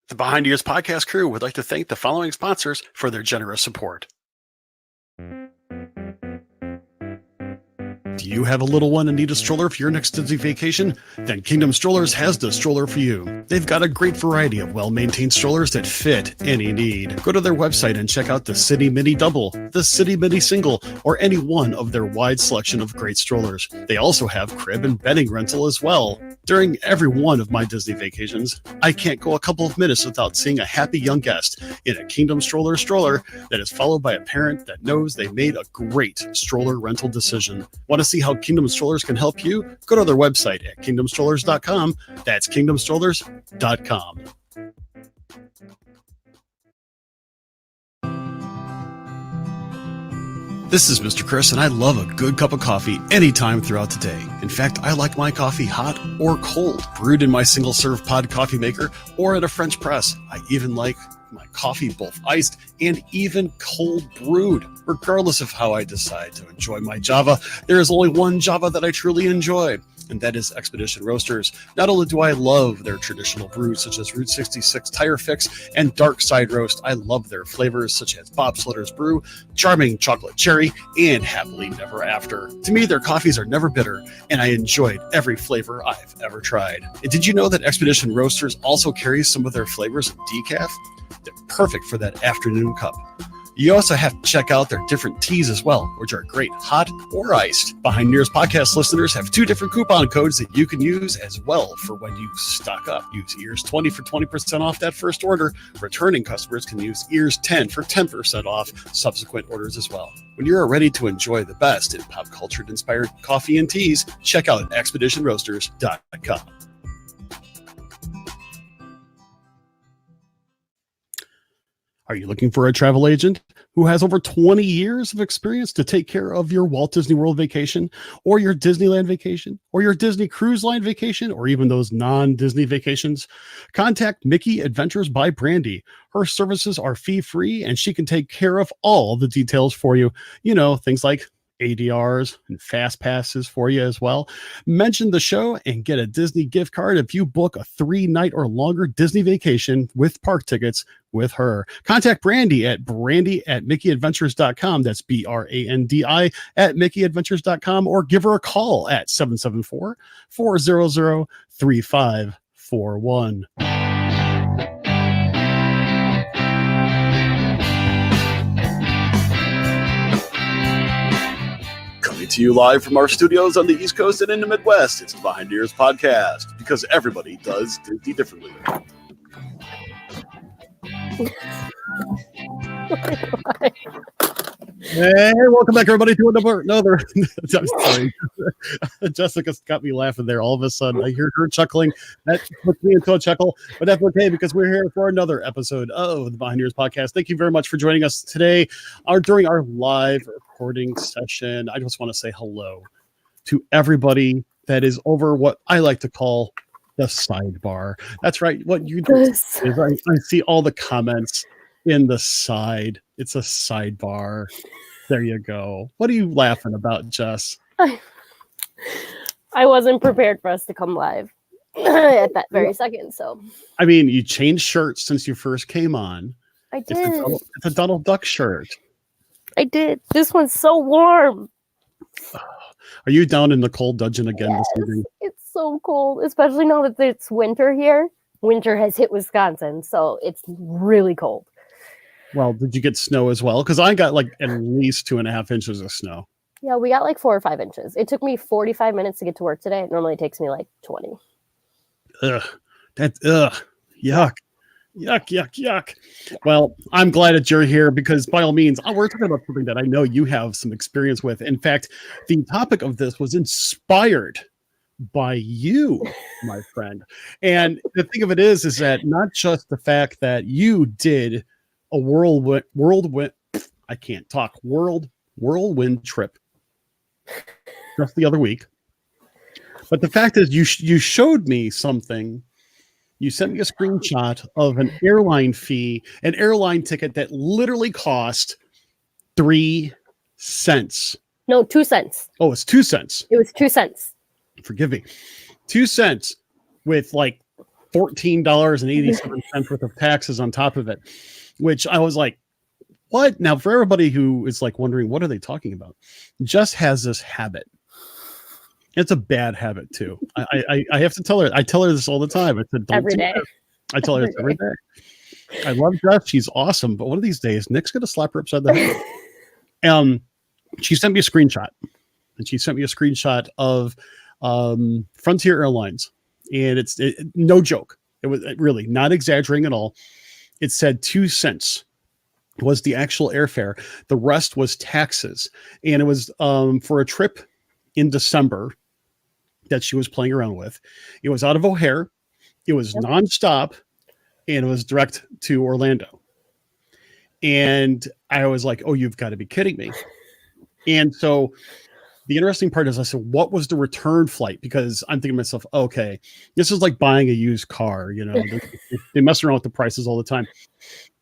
The Behind Ears podcast crew would like to thank the following sponsors for their generous support. Do you have a little one and need a stroller for your next Disney vacation? Then Kingdom Strollers has the stroller for you. They've got a great variety of well-maintained strollers that fit any need. Go to their website and check out the City Mini Double, the City Mini Single, or any one of their wide selection of great strollers. They also have crib and bedding rental as well. During every one of my Disney vacations, I can't go a couple of minutes without seeing a happy young guest in a Kingdom stroller that is followed by a parent that knows they made a great stroller rental decision. Want to see how Kingdom Strollers can help you? Go to their website at kingdomstrollers.com. That's kingdomstrollers.com. This is Mr. Chris, and I love a good cup of coffee anytime throughout the day. In fact, I like my coffee hot or cold, brewed in my single-serve pod coffee maker or at a French press. I even like my coffee both iced and even cold brewed. Regardless of how I decide to enjoy my Java, there is only one Java that I truly enjoy, and that is Expedition Roasters. Not only do I love their traditional brews such as Route 66 Tire Fix and Dark Side Roast, I love their flavors such as Bob Slitter's Brew, Charming Chocolate Cherry, and Happily Never After. To me, their coffees are never bitter, and I enjoyed every flavor I've ever tried. And did you know that Expedition Roasters also carries some of their flavors in decaf? They're perfect for that afternoon cup. You also have to check out their different teas as well, which are great hot or iced. Behind Ears podcast listeners have 2 different coupon codes that you can use as well for when you stock up. Use EARS20 for 20% off that first order. Returning customers can use EARS10 for 10% off subsequent orders as well. When you're ready to enjoy the best in pop culture inspired coffee and teas, check out expeditionroasters.com. Are you looking for a travel agent who has over 20 years of experience to take care of your Walt Disney World vacation or your Disneyland vacation or your Disney Cruise Line vacation or even those non-Disney vacations? Contact Mickey Adventures by Brandy. Her services are fee-free and she can take care of all the details for you. You know, things like ADRs and fast passes for you as well. Mention the show and get a Disney gift card if you book a 3-night or longer Disney vacation with park tickets with her. Contact Brandy at mickeyadventures.com. That's BRANDI at mickeyadventures.com, or give her a call at 774-400-3541. To you live from our studios on the East Coast and in the Midwest. It's the Behind Ears podcast, because everybody does Disney differently. Hey, welcome back, everybody, to another. I'm sorry. Jessica got me laughing there. All of a sudden, I hear her chuckling. That puts me into a chuckle, but that's okay because we're here for another episode of the Behind Ears podcast. Thank you very much for joining us today during our live recording session. I just want to say hello to everybody that is over what I like to call the sidebar. That's right. What you do is I see all the comments in the side. It's a sidebar. There you go. What are you laughing about, Jess? I wasn't prepared for us to come live at that very second. So, I mean, you changed shirts since you first came on. I did. It's a Donald Duck shirt. I did. This one's so warm. Are you down in the cold dungeon again this evening? It's so cold, especially now that it's winter here. Winter has hit Wisconsin, so it's really cold. Well, did you get snow as well? Because I got like at least 2.5 inches of snow. Yeah, we got like 4 or 5 inches. It took me 45 minutes to get to work today. It normally takes me like 20. Yuck. Yuck. Well, I'm glad that you're here because by all means, we're talking about something that I know you have some experience with. In fact, the topic of this was inspired by you, my friend. And the thing of it is that not just the fact that you did a whirlwind trip just the other week, but the fact is you showed me something. You sent me a screenshot of an airline ticket that literally cost 3 cents. No, 2 cents. Oh, it's 2 cents. It was 2 cents. Forgive me. 2 cents with like $14.87 worth of taxes on top of it, which I was like, what? Now, for everybody who is like wondering, what are they talking about? Jess has this habit. It's a bad habit too. I have to tell her. I tell her this all the time. I said, don't Every do day. this. I tell her this every day. I love Jess. She's awesome. But one of these days, Nick's going to slap her upside the head. She sent me a screenshot. And she sent me a screenshot of Frontier Airlines. And it's no joke. It was really not exaggerating at all. It said 2 cents was the actual airfare. The rest was taxes. And it was for a trip in December that she was playing around with. It was out of O'Hare. It was nonstop, and it was direct to Orlando. And I was like, oh, you've got to be kidding me. And so the interesting part is I said, what was the return flight? Because I'm thinking to myself, okay, this is like buying a used car. You know, they mess around with the prices all the time.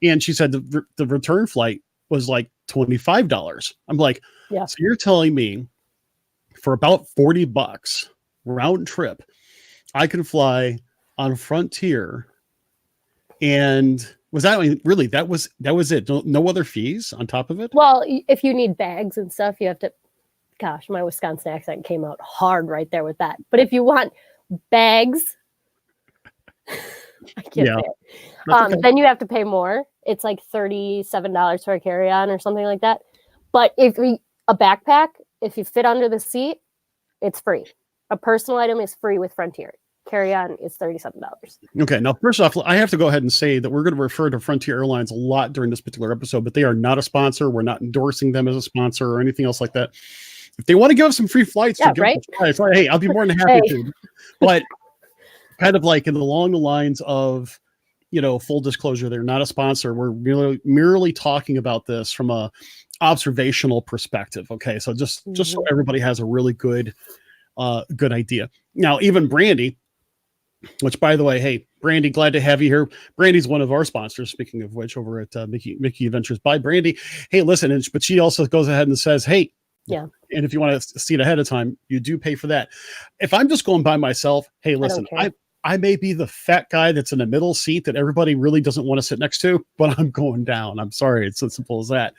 And she said the return flight was like $25. I'm like, yeah. So you're telling me for about $40 round trip, I can fly on Frontier, and was that really that was it? No other fees on top of it? Well, if you need bags and stuff, you have to. Gosh, my Wisconsin accent came out hard right there with that. But if you want bags, I can't say it. Okay. Then you have to pay more. It's like $37 for a carry-on or something like that. But a backpack, if you fit under the seat, it's free. A personal item is free with Frontier. Carry-on is $37. Okay, now first off, I have to go ahead and say that we're going to refer to Frontier Airlines a lot during this particular episode, but they are not a sponsor. We're not endorsing them as a sponsor or anything else like that. If they want to give us some free flights, hey, I'll be more than happy to. But kind of like along the lines of, full disclosure, they're not a sponsor. We're merely talking about this from a observational perspective. Okay, so just so everybody has a really good idea. Now, even Brandy, which, by the way, hey, Brandy, glad to have you here. Brandy's one of our sponsors, speaking of which, over at Mickey Adventures by Brandy. Hey, listen, but she also goes ahead and says, hey, yeah. And if you want to see it ahead of time, you do pay for that. If I'm just going by myself, hey, listen, I may be the fat guy that's in the middle seat that everybody really doesn't want to sit next to, but I'm going down. I'm sorry. It's as simple as that.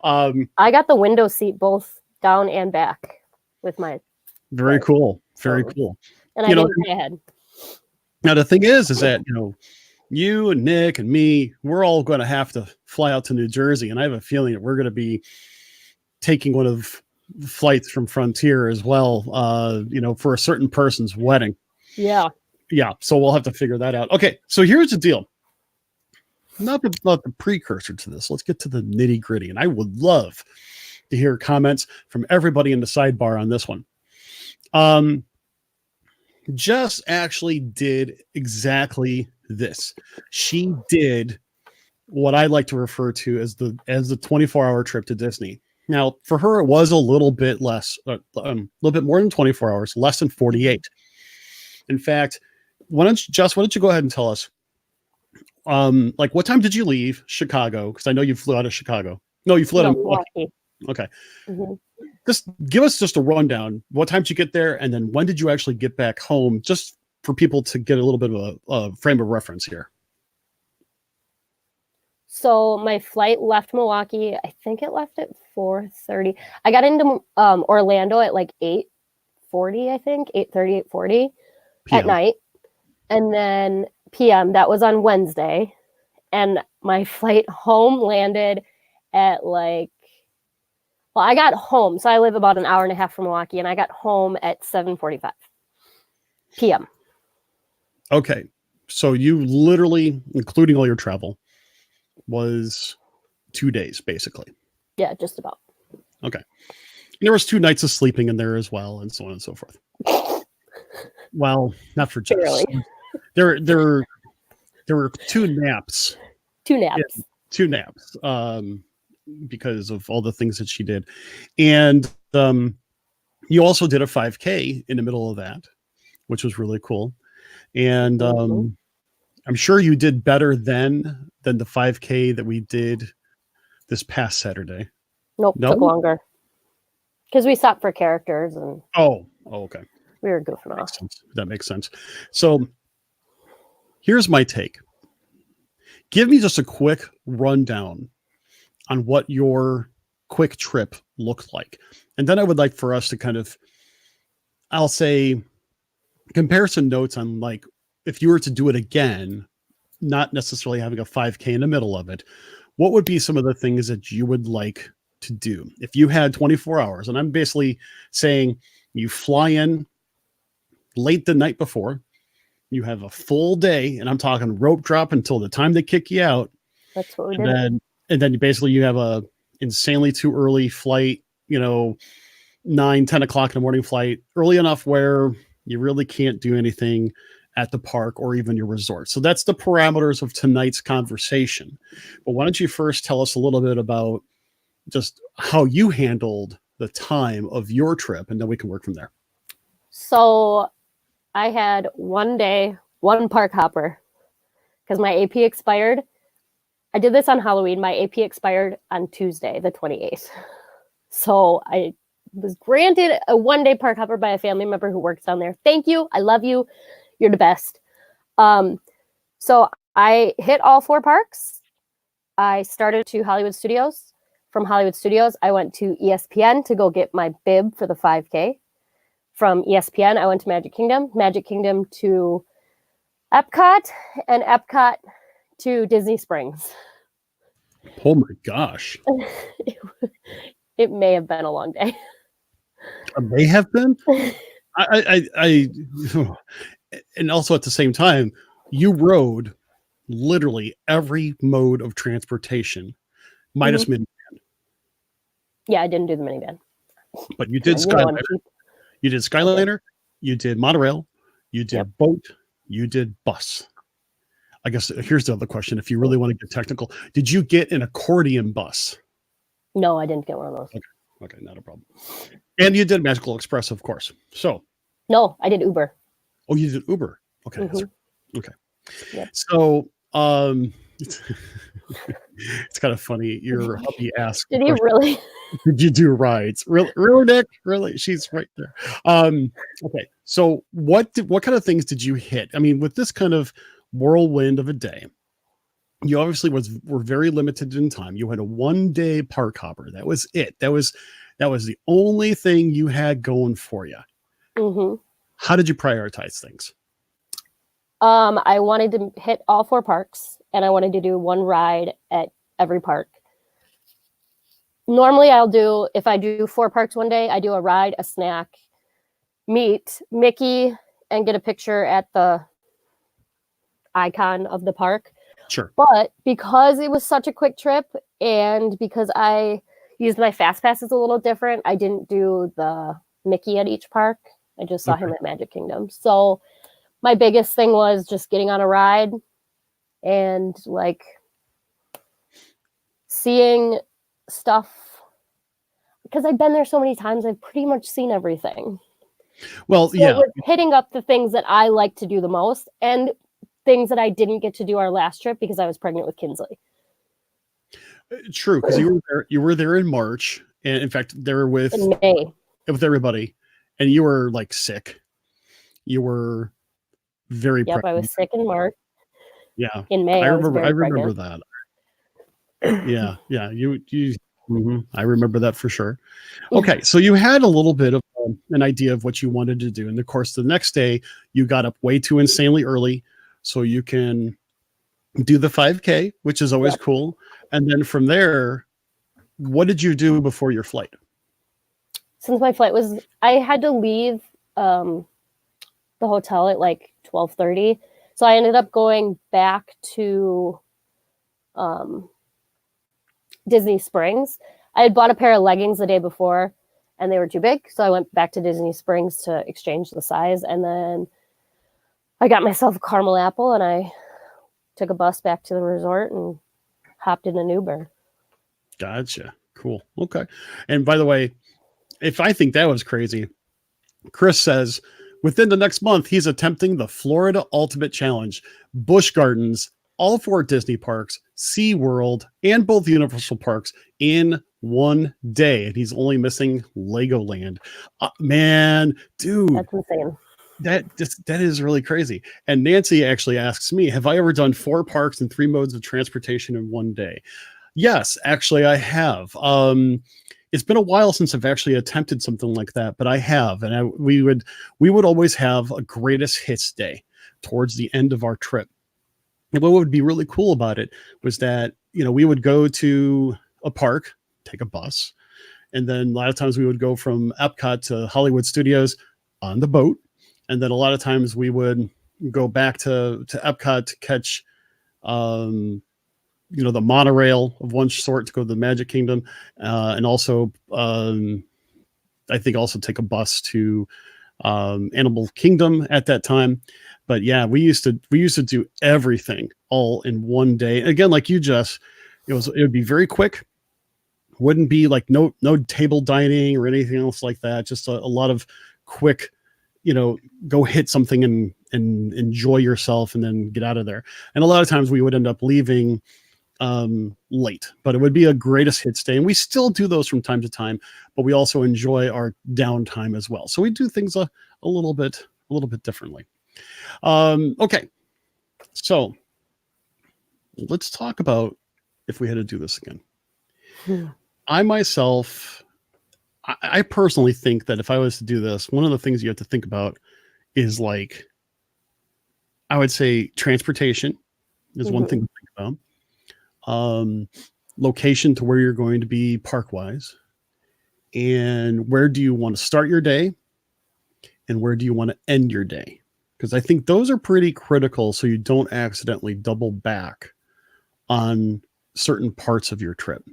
I got the window seat both down and back with my. Very cool. Very cool. And I didn't pay ahead. Now, the thing is that, you and Nick and me, we're all going to have to fly out to New Jersey. And I have a feeling that we're going to be taking one of the flights from Frontier as well, for a certain person's wedding. Yeah. Yeah. So we'll have to figure that out. Okay. So here's the deal. Not the precursor to this. Let's get to the nitty gritty. And I would love to hear comments from everybody in the sidebar on this one. Jess actually did exactly this. She did what I like to refer to as the 24-hour trip to Disney. Now, for her, it was a little bit less, a little bit more than 24 hours, less than 48. In fact, why don't you go ahead and tell us, what time did you leave Chicago? Because I know you flew out of Chicago. No, you flew out of Milwaukee. Okay. Mm-hmm. Just give us just a rundown. What time did you get there? And then when did you actually get back home? Just for people to get a little bit of a frame of reference here. So my flight left Milwaukee. I think it left at 4:30. I got into Orlando at like 8:40, I think, 8:30, 8:40 at night. And then PM, that was on Wednesday. And my flight home landed at I got home. So I live about an hour and a half from Milwaukee, and I got home at 7:45 PM. Okay. So you literally, including all your travel, was 2 days, basically. Yeah, just about. Okay. And there was 2 nights of sleeping in there as well, and so on and so forth. Well, not for Jess. Really? There were 2 naps. 2 naps. Yeah, 2 naps. Because of all the things that she did. And you also did a 5K in the middle of that, which was really cool. And I'm sure you did better than the 5K that we did this past Saturday. Nope, took longer. Because we stopped for characters and okay. We were goofing off. That makes sense. So Here's my take. Give me just a quick rundown on what your quick trip looked like. And then I would like for us to kind of, I'll say, comparison notes on like if you were to do it again, not necessarily having a 5K in the middle of it, what would be some of the things that you would like to do if you had 24 hours? And I'm basically saying you fly in late the night before, you have a full day, and I'm talking rope drop until the time they kick you out. That's what we did. And then basically you have a insanely too early flight, 9-10 o'clock in the morning flight, early enough where you really can't do anything at the park or even your resort. So that's the parameters of tonight's conversation. But why don't you first tell us a little bit about just how you handled the time of your trip, and then we can work from there. So I had one day, one park hopper, because my AP expired. I did this on Halloween. My AP expired on Tuesday, the 28th. So I was granted a one-day park hopper by a family member who works down there. Thank you. I love you. You're the best. So I hit all 4 parks. I started to Hollywood Studios. From Hollywood Studios, I went to ESPN to go get my bib for the 5K. From ESPN, I went to Magic Kingdom to Epcot, and Epcot to Disney Springs. Oh my gosh. It may have been a long day. It may have been. I and also at the same time, you rode literally every mode of transportation minus minivan. Yeah, I didn't do the minivan. But you did Skyliner. You did Skyliner. You did monorail. You did boat. You did bus. I guess here's the other question. If you really want to get technical, did you get an accordion bus? No, I didn't get one of those. Okay, not a problem. And you did Magical Express, of course. So. No, I did Uber. Oh, you did Uber. Okay. That's right. Okay. Yep. So, it's kind of funny. Your hubby asked. Did he really? Did you do rides? Really, Nick? Really? She's right there. Okay. So what kind of things did you hit? I mean, with this kind of whirlwind of a day, you obviously were very limited in time. You had a 1-day park hopper. That was it. That was the only thing you had going for you. Mm-hmm. How did you prioritize things? I wanted to hit all 4 parks, and I wanted to do one ride at every park. Normally, if I do 4 parks one day, I do a ride, a snack, meet Mickey, and get a picture at the icon of the park. Sure. But because it was such a quick trip, and because I used my fast passes a little different, I didn't do the Mickey at each park. I just saw him at Magic Kingdom. So my biggest thing was just getting on a ride and like seeing stuff, because I've been there so many times. I've pretty much seen everything. Well, so yeah. It was hitting up the things that I like to do the most and things that I didn't get to do our last trip because I was pregnant with Kinsley. True, because you were there in March, and in fact, they were in May with everybody, and you were like sick. You were very pregnant. I was sick in March. Yeah, in May. I remember that. Yeah. You. I remember that for sure. Okay, so you had a little bit of an idea of what you wanted to do, and of course, the next day you got up way too insanely early, so you can do the 5K, which is always cool. And then from there, what did you do before your flight? Since my flight I had to leave the hotel at like 12:30. So I ended up going back to Disney Springs. I had bought a pair of leggings the day before and they were too big. So I went back to Disney Springs to exchange the size. And then I got myself a caramel apple and I took a bus back to the resort and hopped in an Uber. Gotcha. Cool. Okay. And by the way, if I think that was crazy, Chris says within the next month, he's attempting the Florida Ultimate Challenge, Busch Gardens, all 4 Disney parks, SeaWorld, and both Universal parks in one day. And he's only missing Legoland. Man, dude. That's insane. that is really crazy. And Nancy actually asks me, have I ever done 4 parks and 3 modes of transportation in one day? Yes, actually I have. It's been a while since I've actually attempted something like that, but I have. And we would always have a greatest hits day towards the end of our trip. And what would be really cool about it was that, we would go to a park, take a bus, and then a lot of times we would go from Epcot to Hollywood Studios on the boat. And then a lot of times we would go back to Epcot to catch, the monorail of one sort to go to the Magic Kingdom. And also, I think also take a bus to Animal Kingdom at that time. But yeah, we used to do everything all in one day. Again, like you, Jess, it would be very quick. Wouldn't be like no table dining or anything else like that. Just a lot of quick, go hit something and enjoy yourself and then get out of there. And a lot of times we would end up leaving late, but it would be a greatest hits day. And we still do those from time to time, but we also enjoy our downtime as well. So we do things a little bit differently. Okay. So let's talk about if we had to do this again. I myself, I personally think that if I was to do this, one of the things you have to think about is, like, I would say transportation is one thing to think about. Location to where you're going to be park wise, and where do you want to start your day and where do you want to end your day? Because I think those are pretty critical so you don't accidentally double back on certain parts of your trip.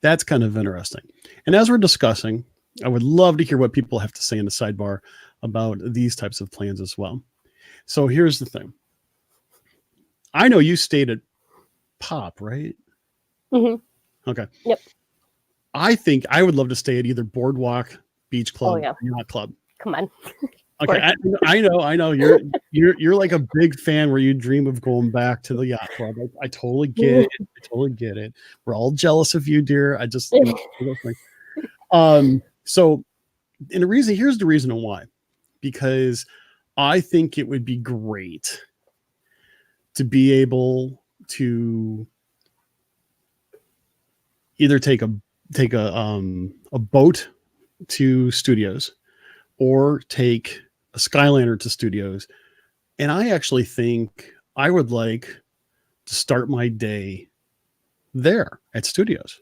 That's kind of interesting. And as we're discussing, I would love to hear what people have to say in the sidebar about these types of plans as well. So here's the thing. I know you stayed at Pop, right? Mm-hmm. Okay. Yep. I think I would love to stay at either Boardwalk, Beach Club, or Yacht Club. Come on. Okay, I know you're like a big fan where you dream of going back to the Yacht Club. I totally get it. We're all jealous of you, dear. I just so, and here's the reason why, because I think it would be great to be able to either take a boat to Studios or take a Skyliner to Studios. And I actually think I would like to start my day there at Studios.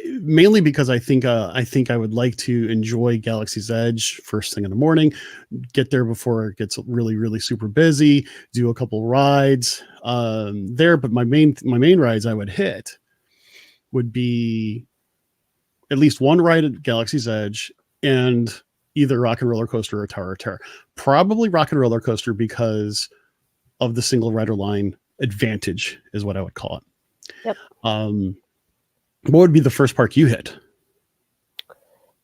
Mainly because I think I would like to enjoy Galaxy's Edge first thing in the morning, get there before it gets really, really super busy, do a couple rides there. But my main rides I would hit would be at least one ride at Galaxy's Edge and either Rock and Roller Coaster or Tower of Terror. Probably Rock and Roller Coaster because of the single rider line advantage is what I would call it. Yep. What would be the first park you hit?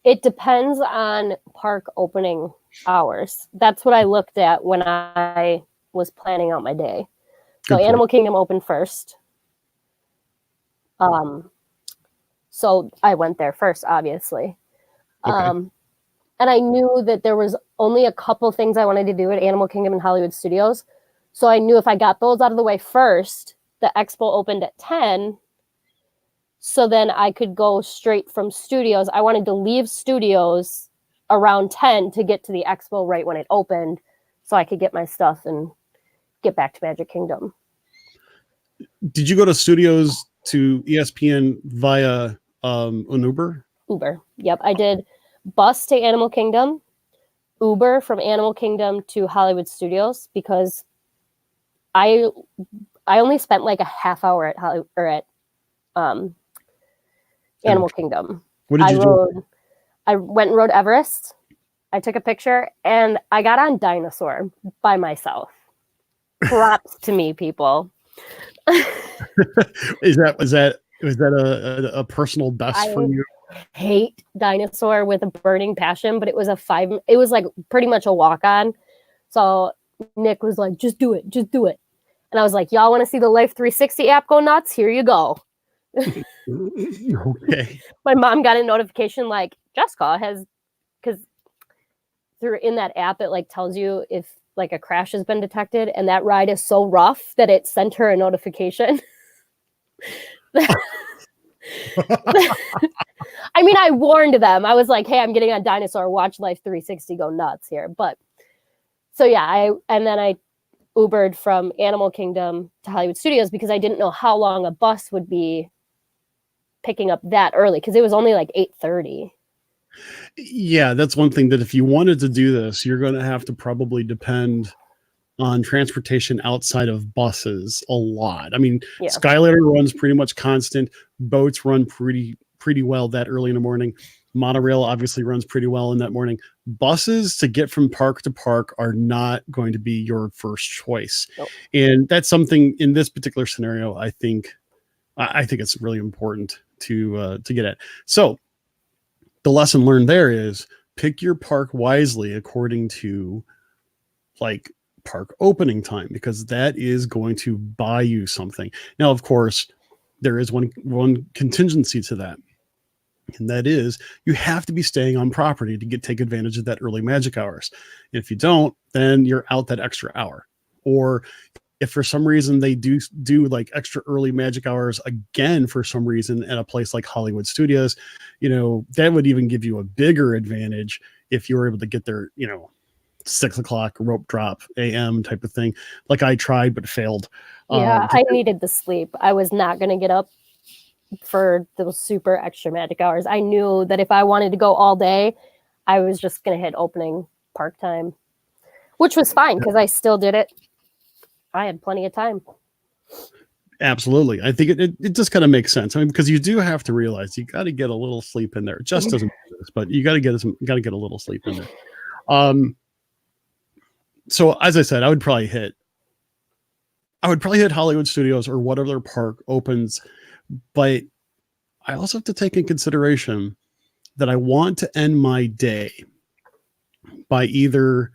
It depends on park opening hours. That's what I looked at when I was planning out my day. So Animal Kingdom opened first. So I went there first, obviously. Okay. And I knew that there was only a couple things I wanted to do at Animal Kingdom and Hollywood Studios. So I knew if I got those out of the way first, the expo opened at 10. So then I could go straight from Studios. I wanted to leave Studios around 10 to get to the expo right when it opened so I could get my stuff and get back to Magic Kingdom. Did you go to Studios to ESPN via an Uber? Uber. Yep. I did bus to Animal Kingdom, Uber from Animal Kingdom to Hollywood Studios because I only spent like a half hour at Animal Kingdom. What did you do? I went and rode Everest. I took a picture and I got on Dinosaur by myself. Props to me, people. Was that a personal best for you? Hate Dinosaur with a burning passion, but it was like pretty much a walk on. So Nick was like, just do it. And I was like, y'all want to see the Life 360 app go nuts? Here you go. Okay. My mom got a notification like Jessica has, because in that app, it like tells you if like a crash has been detected, and that ride is so rough that it sent her a notification. I mean, I warned them. I was like, hey, I'm getting on Dinosaur, watch Life 360 go nuts here. But so yeah, I Ubered from Animal Kingdom to Hollywood Studios because I didn't know how long a bus would be picking up that early, because it was only like 8:30. Yeah, that's one thing that if you wanted to do this, you're going to have to probably depend on transportation outside of buses a lot. I mean, Yeah. Skyliner runs pretty much constant. Boats run pretty well that early in the morning. Monorail obviously runs pretty well in that morning. Buses to get from park to park are not going to be your first choice. Nope. And that's something in this particular scenario, I think it's really important to get at. So the lesson learned there is pick your park wisely according to like park opening time, because that is going to buy you something. Now, of course, there is one contingency to that. And that is you have to be staying on property to take advantage of that early magic hours. And if you don't, then you're out that extra hour. Or if for some reason they do like extra early magic hours again, for some reason at a place like Hollywood Studios, that would even give you a bigger advantage if you were able to get there, 6 o'clock rope drop AM type of thing. Like I tried, but failed. Yeah, I needed the sleep. I was not going to get up for those super extra magic hours. I knew that if I wanted to go all day, I was just going to hit opening park time, which was fine because I still did it. I had plenty of time. Absolutely. I think it just kind of makes sense. I mean, because you do have to realize you got to get a little sleep in there. It just doesn't do this, but you got to get a little sleep in there. So as I said, I would probably hit Hollywood Studios or whatever park opens, but I also have to take in consideration that I want to end my day by either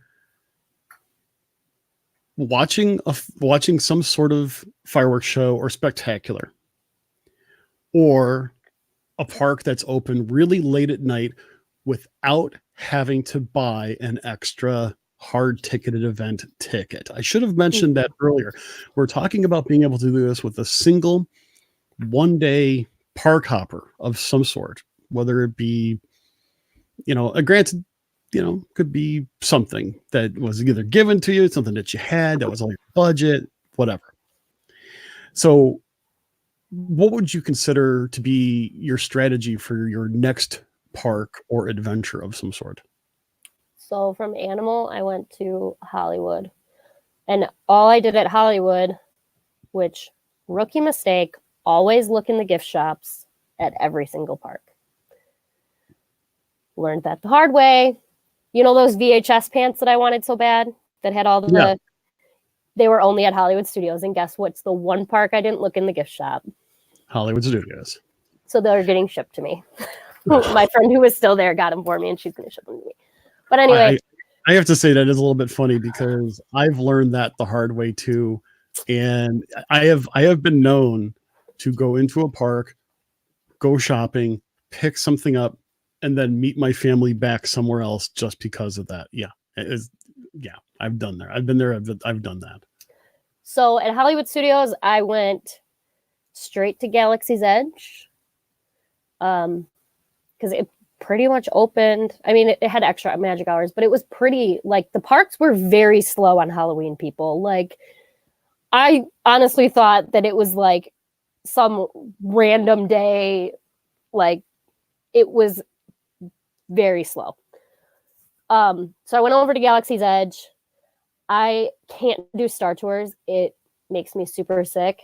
watching some sort of fireworks show or spectacular, or a park that's open really late at night without having to buy an extra hard ticketed event ticket. I should have mentioned that earlier. We're talking about being able to do this with a single one-day park hopper of some sort, whether it be, a granted, could be something that was either given to you, something that you had that was on your budget, whatever. So what would you consider to be your strategy for your next park or adventure of some sort? So from Animal, I went to Hollywood. And all I did at Hollywood, which, rookie mistake, always look in the gift shops at every single park. Learned that the hard way. Those VHS pants that I wanted so bad that had all they were only at Hollywood Studios. And guess what's the one park I didn't look in the gift shop? Hollywood Studios. So they're getting shipped to me. My friend who was still there got them for me, and she's going to ship them to me. But anyway. I have to say that is a little bit funny because I've learned that the hard way too. And I have been known to go into a park, go shopping, pick something up, and then meet my family back somewhere else just because of that. Yeah. I've done there. I've been there. I've done that. So at Hollywood Studios, I went straight to Galaxy's Edge. Because it pretty much opened. I mean, it had extra magic hours, but it was pretty, like, the parks were very slow on Halloween, people. Like, I honestly thought that it was like some random day. Like, it was very slow. So I went over to Galaxy's Edge. I can't do Star Tours. It makes me super sick.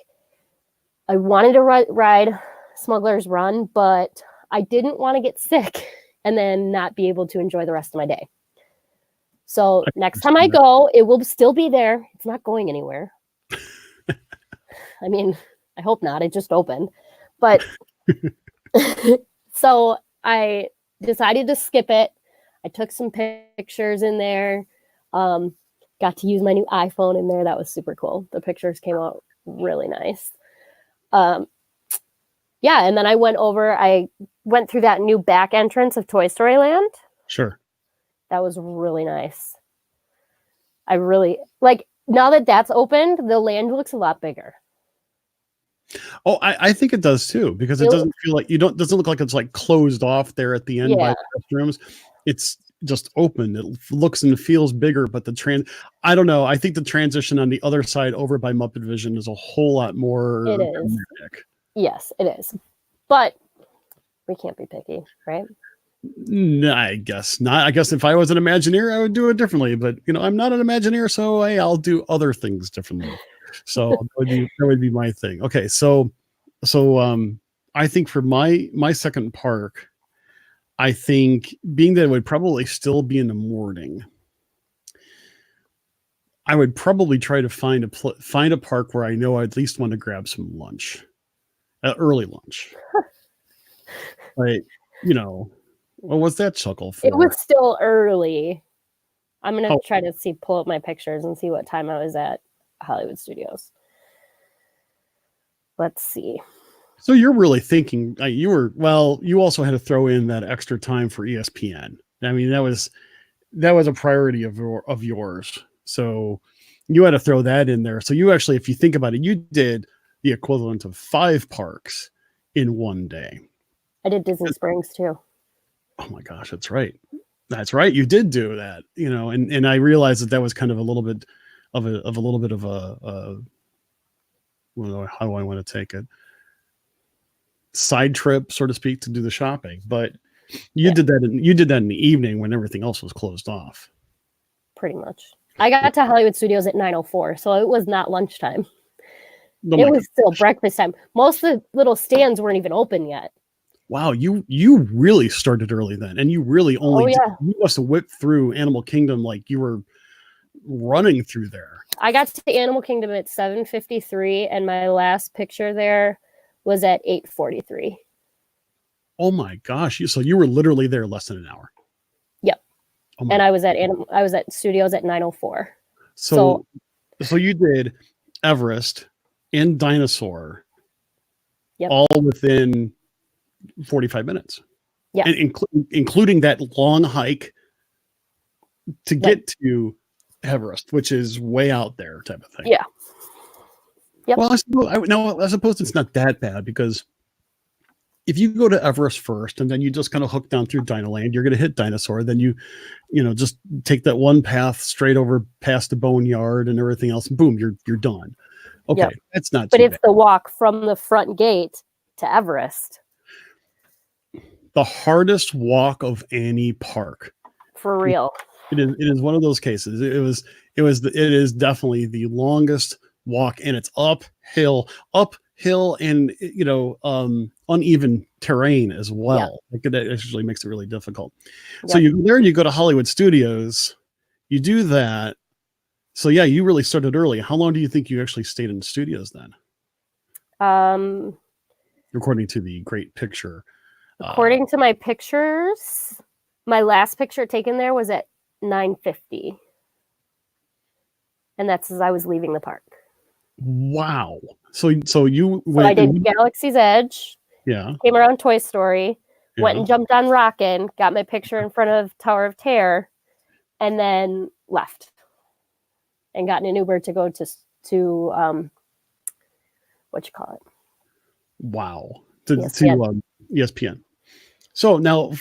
I wanted to ride Smuggler's Run, but I didn't want to get sick and then not be able to enjoy the rest of my day. So next time I go, it will still be there. It's not going anywhere. I mean, I hope not. It just opened. But so I decided to skip it. I took some pictures in there. Got to use my new iPhone in there. That was super cool. The pictures came out really nice. Yeah, and then I went through that new back entrance of Toy Story Land. Sure. That was really nice. I really like, now that that's opened, the land looks a lot bigger. Oh, I think it does too, because it doesn't feel like doesn't look like it's like closed off there at the end by the restrooms. It's just open. It looks and feels bigger, but I don't know. I think the transition on the other side over by Muppet Vision is a whole lot more dramatic. Yes, it is. But we can't be picky, right? No, I guess not. I guess if I was an Imagineer, I would do it differently. But I'm not an Imagineer, so I'll do other things differently. So that would be my thing. Okay, so I think for my second park, I think being that it would probably still be in the morning, I would probably try to find a park where I know I at least want to grab some lunch, early lunch. Like, well, what's that chuckle for? It was still early. I'm gonna try to pull up my pictures and see what time I was at Hollywood Studios. Let's see. So you're really thinking you also had to throw in that extra time for ESPN. I mean, that was a priority of yours. So you had to throw that in there. So you actually, if you think about it, you did the equivalent of 5 parks in one day. I did Disney Springs too. Oh my gosh, that's right. That's right. You did do that, and I realized that was kind of a little bit of a how do I want to take it? Side trip, so to speak, to do the shopping. But you did that in the evening when everything else was closed off. Pretty much. I got to Hollywood Studios at 9:04, so it was not lunchtime. It was still breakfast time. Most of the little stands weren't even open yet. Wow, you really started early then, and you really only you must have whipped through Animal Kingdom like you were running through there. I got to Animal Kingdom at 7:53, and my last picture there was at 8:43. Oh my gosh! So you were literally there less than an hour. Yep. And I was at Studios at 9:04. So you did Everest and Dinosaur, all within 45 minutes. Yeah. And including that long hike to get to Everest, which is way out there type of thing. Yeah. Yep. Well, I suppose it's not that bad, because if you go to Everest first and then you just kind of hook down through Dinoland, you're going to hit Dinosaur. Then you just take that one path straight over past the Boneyard and everything else. And boom, you're done. Okay, that's not. But it's the walk from the front gate to Everest. The hardest walk of any park. For real. It is one of those cases. It is definitely the longest walk, and it's uphill and uneven terrain as well. Like, that actually makes it really difficult. So you go to Hollywood Studios, you do that. So you really started early. How long do you think you actually stayed in the studios then? According to the great picture. According to my pictures, my last picture taken there was at 9:50. And that's as I was leaving the park. Wow. So you went. So I did Galaxy's Edge. Yeah. Came around Toy Story. Yeah. Went and jumped on Rockin'. Got my picture in front of Tower of Terror, and then left. And got in an Uber to go to what you call it? Wow. To ESPN. So now,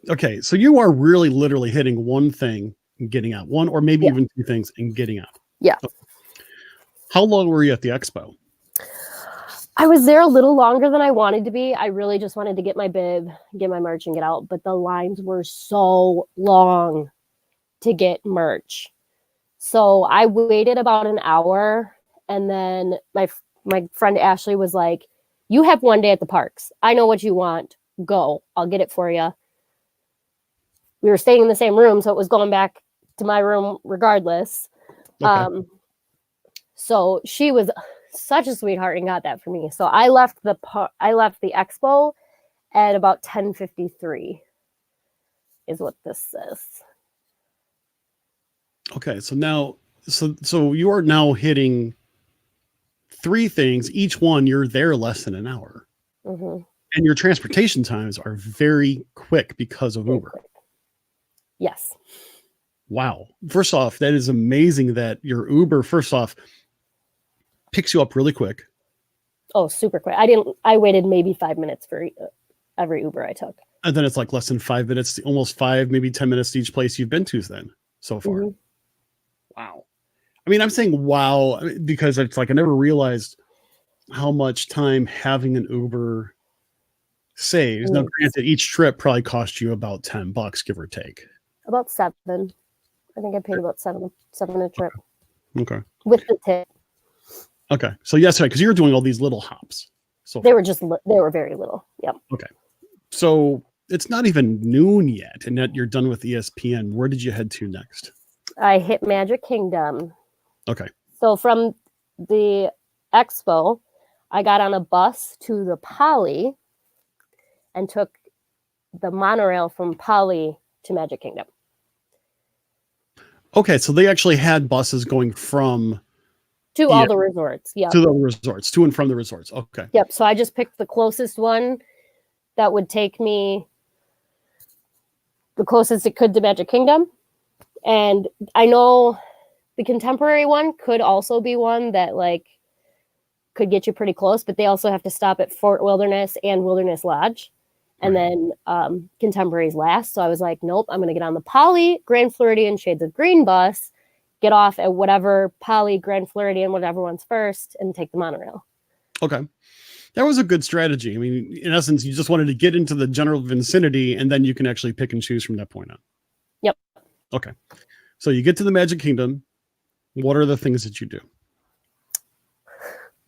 okay, so you are really literally hitting one thing and getting out, one or maybe even 2 things and getting out. Yeah. So, how long were you at the expo? I was there a little longer than I wanted to be. I really just wanted to get my bib, get my merch, and get out. But the lines were so long to get merch. So I waited about an hour, and then my friend Ashley was like, "You have one day at the parks. I know what you want. Go. I'll get it for you." We were staying in the same room, so it was going back to my room regardless. Okay. So she was such a sweetheart and got that for me. So I left the expo at about 10:53 is what this says. Okay, so now so you are now hitting 3 things. Each one you're there less than an hour. Mm-hmm. And your transportation times are very quick because of Uber. Yes. Wow. First off, that is amazing that your Uber, first off, picks you up really quick. Oh, super quick. I waited maybe 5 minutes for every Uber I took. And then it's like less than 5 minutes, almost 5, maybe 10 minutes to each place you've been to then so far. Mm-hmm. Wow. I mean, I'm saying wow because it's like I never realized how much time having an Uber saves. Now, granted, each trip probably cost you about $10, give or take. About 7. I think I paid about seven a trip. Okay. With the tip. Okay. So yes, right, because you were doing all these little hops. So they were very little. Yep. Okay. So it's not even noon yet, and yet you're done with ESPN. Where did you head to next? I hit Magic Kingdom. Okay. So from the expo, I got on a bus to the Poly and took the monorail from Poly to Magic Kingdom. Okay, so they actually had buses going from all the resorts. Yeah. To the resorts, to and from the resorts. Okay. Yep. So I just picked the closest one that would take me the closest it could to Magic Kingdom. And I know the contemporary one could also be one that like could get you pretty close, but they also have to stop at Fort Wilderness and Wilderness Lodge. And then contemporaries last. So I was like, nope, I'm going to get on the Poly Grand Floridian Shades of Green bus, get off at whatever Poly Grand Floridian, whatever one's first, and take the monorail. Okay. That was a good strategy. I mean, in essence, you just wanted to get into the general vicinity, and then you can actually pick and choose from that point on. Yep. Okay. So you get to the Magic Kingdom. What are the things that you do?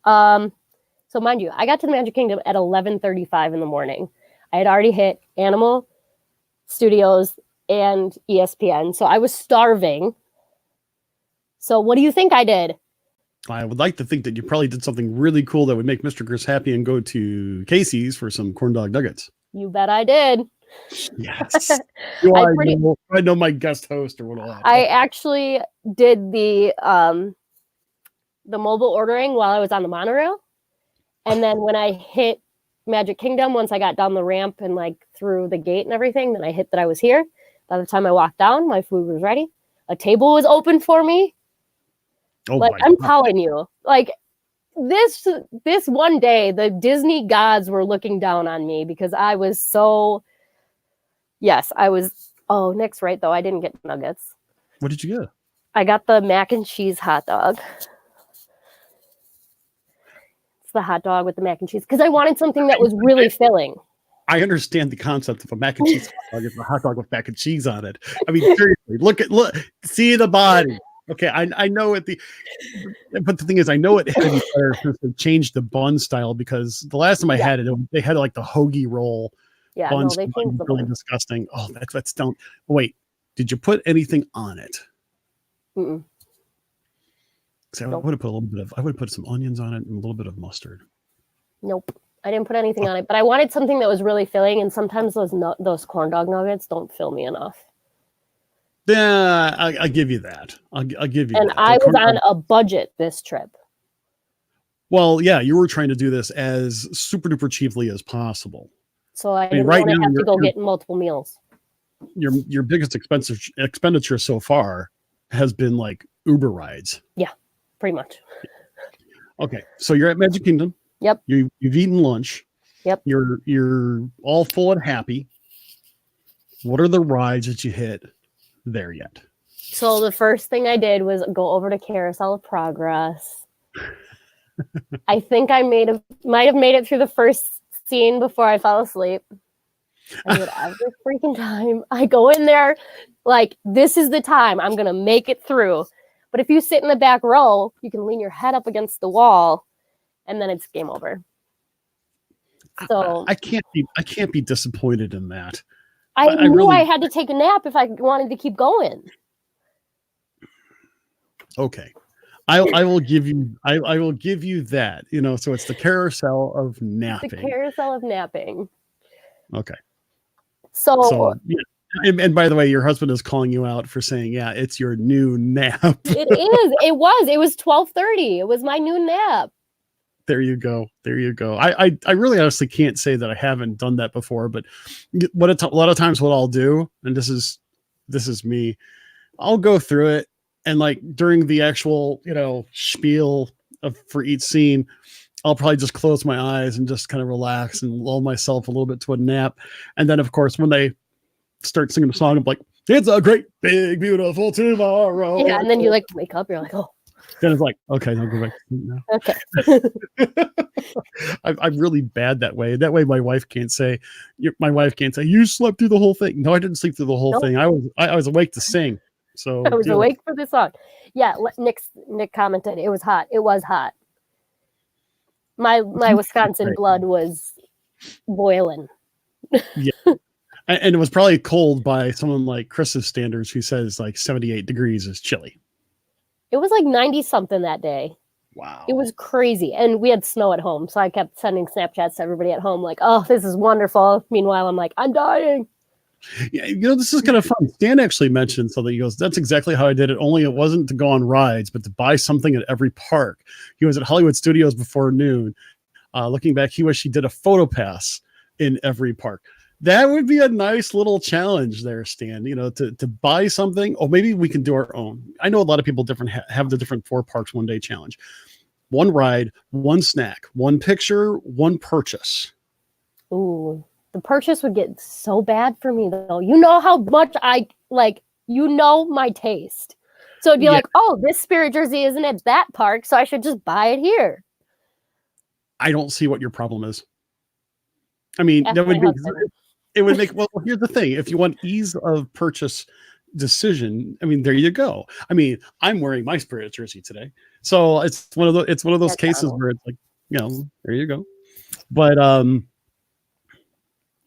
So mind you, I got to the Magic Kingdom at 11:35 in the morning. I had already hit Animal Studios and ESPN, so I was starving. So what do you think I did? I would like to think that you probably did something really cool that would make Mr. Chris happy and go to Casey's for some corn dog nuggets. You bet I did. Yes. I know my guest host or what'll happen. I actually did the mobile ordering while I was on the monorail. And then when I hit Magic Kingdom, once I got down the ramp and like through the gate and everything, then I hit that I was here. By the time I walked down, my food was ready. A table was open for me. Oh, like I'm telling you, like this one day, the Disney gods were looking down on me because I was so. Yes, I was. Oh, Nick's right though. I didn't get nuggets. What did you get? I got the mac and cheese hot dog. The hot dog with the mac and cheese because I wanted something that was really filling. I understand the concept of a mac and cheese hot dog. It's a hot dog with mac and cheese on it. I mean, seriously, look, see the body. Okay, I know it. But the thing is, I know it had to be better since they changed the bun style because the last time I had it, they had like the hoagie roll. Yeah, bun no, they changed the really bun. disgusting. Oh, that's don't. Wait, did you put anything on it? Mm-mm. So I would have put I would have put some onions on it and a little bit of mustard. Nope, I didn't put anything on it, but I wanted something that was really filling, and sometimes those corn dog nuggets don't fill me enough. Yeah, I give you that. I'll give you. And that. I was on a budget this trip. Well, yeah, you were trying to do this as super duper cheaply as possible. So I didn't want to have to go get multiple meals. Your biggest expenditure so far has been like Uber rides. Yeah. Pretty much. Okay, so you're at Magic Kingdom. Yep. You've eaten lunch. Yep. You're all full and happy. What are the rides that you hit there yet? So the first thing I did was go over to Carousel of Progress. I think I might have made it through the first scene before I fell asleep. I do it every freaking time. I go in there like this is the time I'm gonna make it through. But if you sit in the back row, you can lean your head up against the wall, and then it's game over. So I can't be disappointed in that. I knew I had to take a nap if I wanted to keep going. Okay, I will give you that. You know, so it's the carousel of napping. The carousel of napping. Okay. So yeah. And by the way, your husband is calling you out for saying, yeah, it's your new nap. It is. It was 12:30. It was my new nap. There you go. I really honestly can't say that I haven't done that before, but a lot of times what I'll do, and this is this is me. I'll go through it, and like during the actual, spiel for each scene, I'll probably just close my eyes and just kind of relax and lull myself a little bit to a nap. And then, of course, when they start singing the song, I'm like, it's a great, big, beautiful tomorrow. Yeah, and then you like wake up, you're like, oh. Then it's like, okay, I'll go back to sleep now. Okay. I'm really bad that way. That way, my wife can't say, you slept through the whole thing. No, I didn't sleep through the whole thing. I was awake to sing. So I was awake for the song. Yeah, Nick commented it was hot. It was hot. My Wisconsin blood was boiling. Yeah. And it was probably cold by someone like Chris's standards, who says like 78 degrees is chilly. It was like 90 something that day. Wow. It was crazy. And we had snow at home. So I kept sending Snapchats to everybody at home like, oh, this is wonderful. Meanwhile, I'm like, I'm dying. Yeah, this is kind of fun. Stan actually mentioned something. He goes, that's exactly how I did it. Only it wasn't to go on rides, but to buy something at every park. He was at Hollywood Studios before noon. Looking back, he wished he did a photo pass in every park. That would be a nice little challenge there, Stan, to buy something. Or maybe we can do our own. I know a lot of people have the different 4 parks one day challenge. 1 ride, 1 snack, 1 picture, 1 purchase. Ooh, the purchase would get so bad for me though. You know how much I like, my taste. So it'd be like, oh, this Spirit jersey isn't at that park, so I should just buy it here. I don't see what your problem is. I mean, that would be... It would make, well, here's the thing. If you want ease of purchase decision, I mean, there you go. I mean, I'm wearing my Spirit jersey today. So it's one of those cases where it's like, there you go. But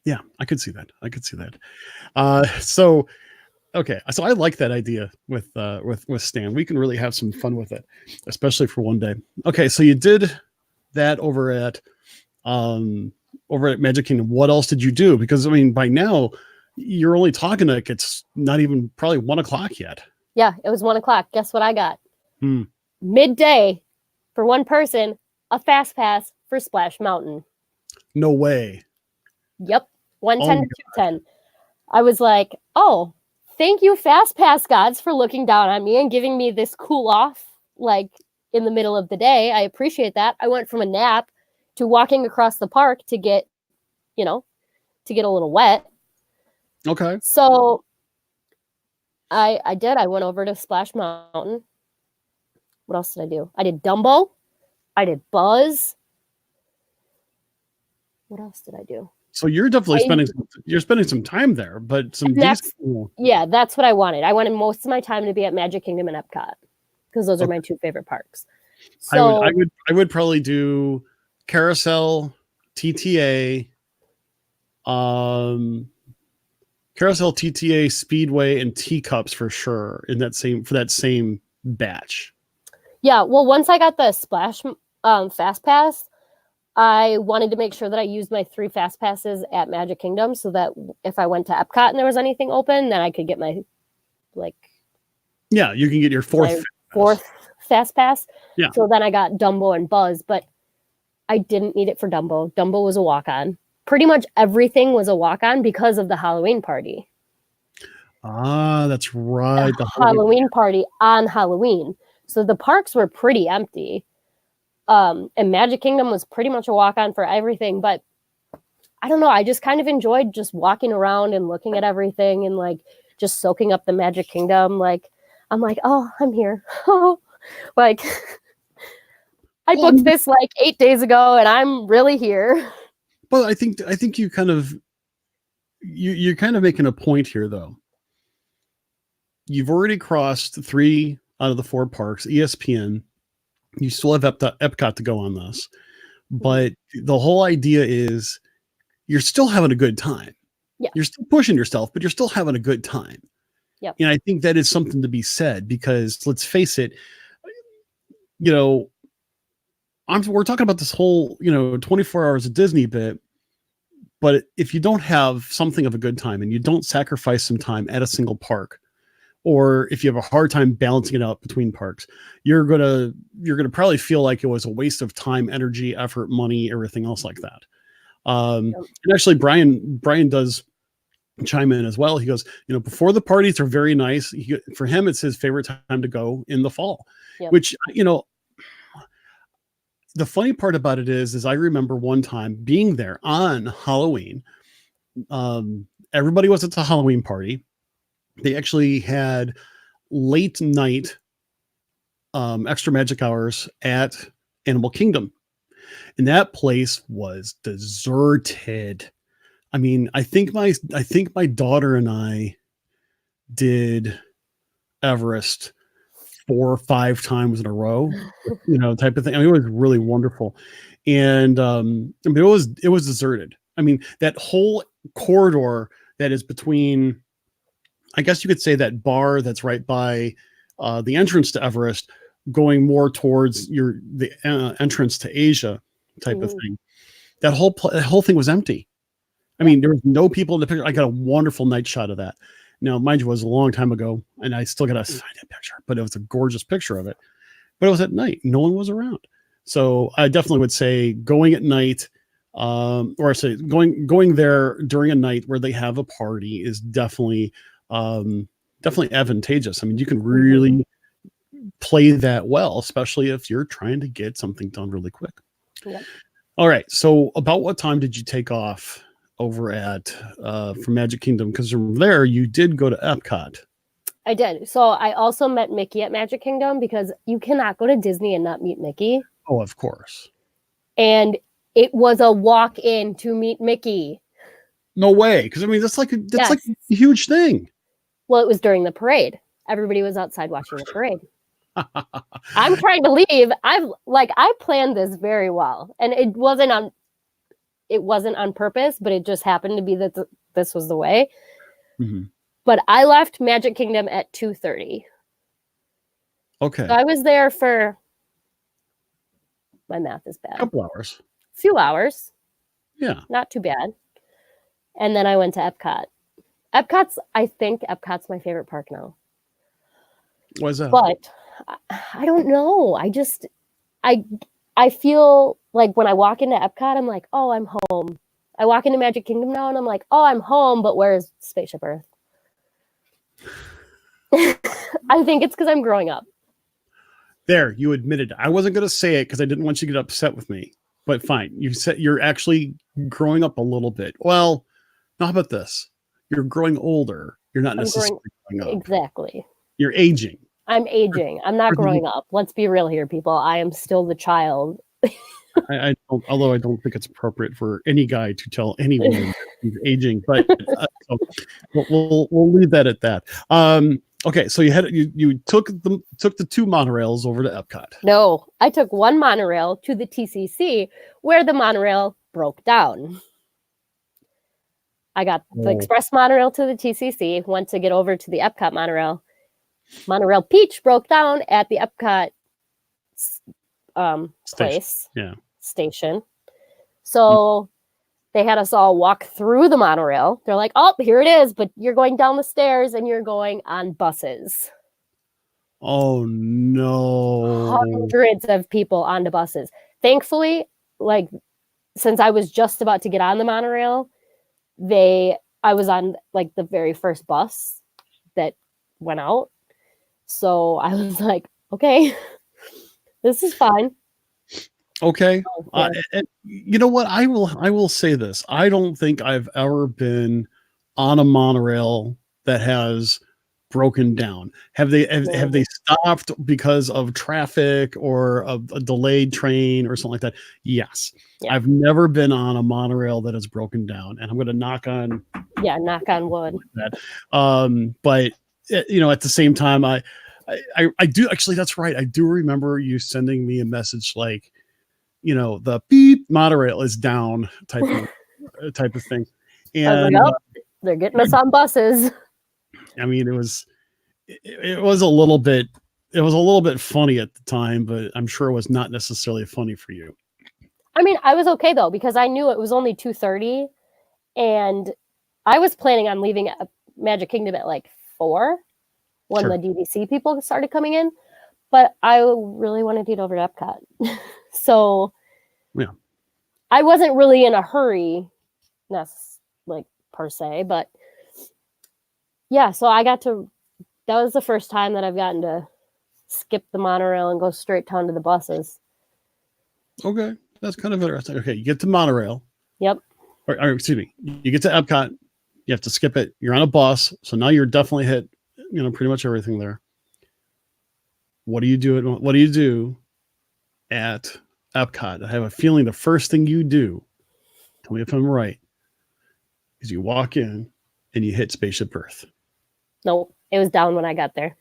yeah, I could see that. So okay. So I like that idea with Stan. We can really have some fun with it, especially for one day. Okay, so you did that over at Magic Kingdom. What else did you do? Because I mean, by now you're only talking like it's not even probably 1:00 yet. Yeah, it was 1:00. Guess what I got? Midday for one person, a fast pass for Splash Mountain. No way. Yep. 110 to 210. I was like, oh, thank you, fast pass gods, for looking down on me and giving me this cool off like in the middle of the day. I appreciate that. I went from a nap to walking across the park to get a little wet. Okay. So I went over to Splash Mountain. What else did I do? I did Dumbo. I did Buzz. What else did I do? So you're definitely spending some time there, but that's what I wanted. I wanted most of my time to be at Magic Kingdom and Epcot because those are my 2 favorite parks. So I would probably do Carousel, TTA, Speedway, and Teacups for sure for that same batch. Yeah, well, once I got the Splash Fast Pass, I wanted to make sure that I used my 3 Fast Passes at Magic Kingdom so that if I went to Epcot and there was anything open, then I could get my you can get your 4th Fast Pass. Yeah. So then I got Dumbo and Buzz, but I didn't need it for Dumbo. Dumbo was a walk-on. Pretty much everything was a walk-on because of the Halloween party. Ah, that's right. The Halloween party on Halloween. So the parks were pretty empty. And Magic Kingdom was pretty much a walk-on for everything. But I don't know. I just kind of enjoyed just walking around and looking at everything and like just soaking up the Magic Kingdom. Like, I'm like, oh, I'm here. Like, I booked this like 8 days ago and I'm really here. Well, I think you kind of you're kind of making a point here though. You've already crossed 3 out of the 4 parks, ESPN. You still have Epcot to go on this. But the whole idea is you're still having a good time. Yeah. You're still pushing yourself, but you're still having a good time. Yeah. And I think that is something to be said because let's face it, we're talking about this whole, 24 hours of Disney bit, but if you don't have something of a good time and you don't sacrifice some time at a single park, or if you have a hard time balancing it out between parks, you're gonna probably feel like it was a waste of time, energy, effort, money, everything else like that. And actually, Brian does chime in as well. He goes, before the parties are very nice. For him, it's his favorite time to go in the fall, Yep. which, the funny part about it is I remember one time being there on Halloween. Everybody was at the Halloween party. They actually had late night extra magic hours at Animal Kingdom, and that place was deserted. I mean, I think my daughter and I did Everest 4 or 5 times in a row, type of thing. I mean, it was really wonderful. And it was deserted. I mean, that whole corridor that is between, I guess you could say, that bar that's right by the entrance to Everest, going more towards the entrance to Asia type of thing. That whole thing was empty. I mean, there was no people in the picture. I got a wonderful night shot of that. Now, mind you, it was a long time ago, and I still got to find that picture, but it was a gorgeous picture of it. But it was at night. No one was around. So I definitely would say going at night, or I say going there during a night where they have a party is definitely advantageous. I mean, you can really play that well, especially if you're trying to get something done really quick. Yep. All right. So about what time did you take off over at from Magic Kingdom? Because from there you did go to Epcot. I did. So I also met Mickey at Magic Kingdom, because you cannot go to Disney and not meet Mickey. Oh, of course. And it was a walk-in to meet Mickey. No way. Because I mean, that's like a huge thing. Well, it was during the parade. Everybody was outside watching the parade. I'm trying to leave. I planned this very well, and it wasn't on purpose, but it just happened to be that this was the way. Mm-hmm. But I left Magic Kingdom at 2:30. Okay. So I was there for, my math is bad. A couple hours. A few hours. Yeah. Not too bad. And then I went to Epcot. I think Epcot's my favorite park now. Why is that? But I don't know. I feel like when I walk into Epcot, I'm like, oh, I'm home. I walk into Magic Kingdom now and I'm like, oh, I'm home, but where's Spaceship Earth? I think it's because I'm growing up. There, you admitted. I wasn't going to say it because I didn't want you to get upset with me. But fine, you said you're actually growing up a little bit. Well, how about this? You're growing older. You're not necessarily growing up. Exactly. You're aging. I'm aging. I'm not growing up. Let's be real here, people. I am still the child. Although I don't think it's appropriate for any guy to tell anyone he's aging, but so we'll leave that at that. Okay, so you took the 2 monorails over to Epcot. No, I took 1 monorail to the TCC, where the monorail broke down. I got the express monorail to the TCC, went to get over to the Epcot monorail. Monorail Peach broke down at the Epcot station. So they had us all walk through the monorail. They're like, oh, here it is, but you're going down the stairs and you're going on buses. Oh, no. Hundreds of people on the buses. Thankfully, since I was just about to get on the monorail, I was on the very first bus that went out. So I was like, okay, this is fine. Okay. You know what? I will say this. I don't think I've ever been on a monorail that has broken down. Have they stopped because of traffic or a delayed train or something like that? Yes. Yeah. I've never been on a monorail that has broken down, and I'm going to knock on wood. That. But at the same time, I do actually. That's right. I do remember you sending me a message like, the beep monorail is down type of thing. And they're getting us on buses. I mean, it was a little bit funny at the time, but I'm sure it was not necessarily funny for you. I mean, I was okay though, because I knew it was only 2:30 and I was planning on leaving Magic Kingdom at 4 when the DVC people started coming in, but I really wanted to get over to Epcot. So yeah, I wasn't really in a hurry, per se, but Yeah, so that was the first time that I've gotten to skip the monorail and go straight down to the buses. Okay, that's kind of interesting. Okay, you get to monorail. Yep. Or excuse me, you get to Epcot. You have to skip it. You're on a bus, so now you're definitely hit. Pretty much everything there. What do you do? What do you do at Epcot? I have a feeling the first thing you do, tell me if I'm right, is you walk in and you hit Spaceship Earth. Nope, it was down when I got there.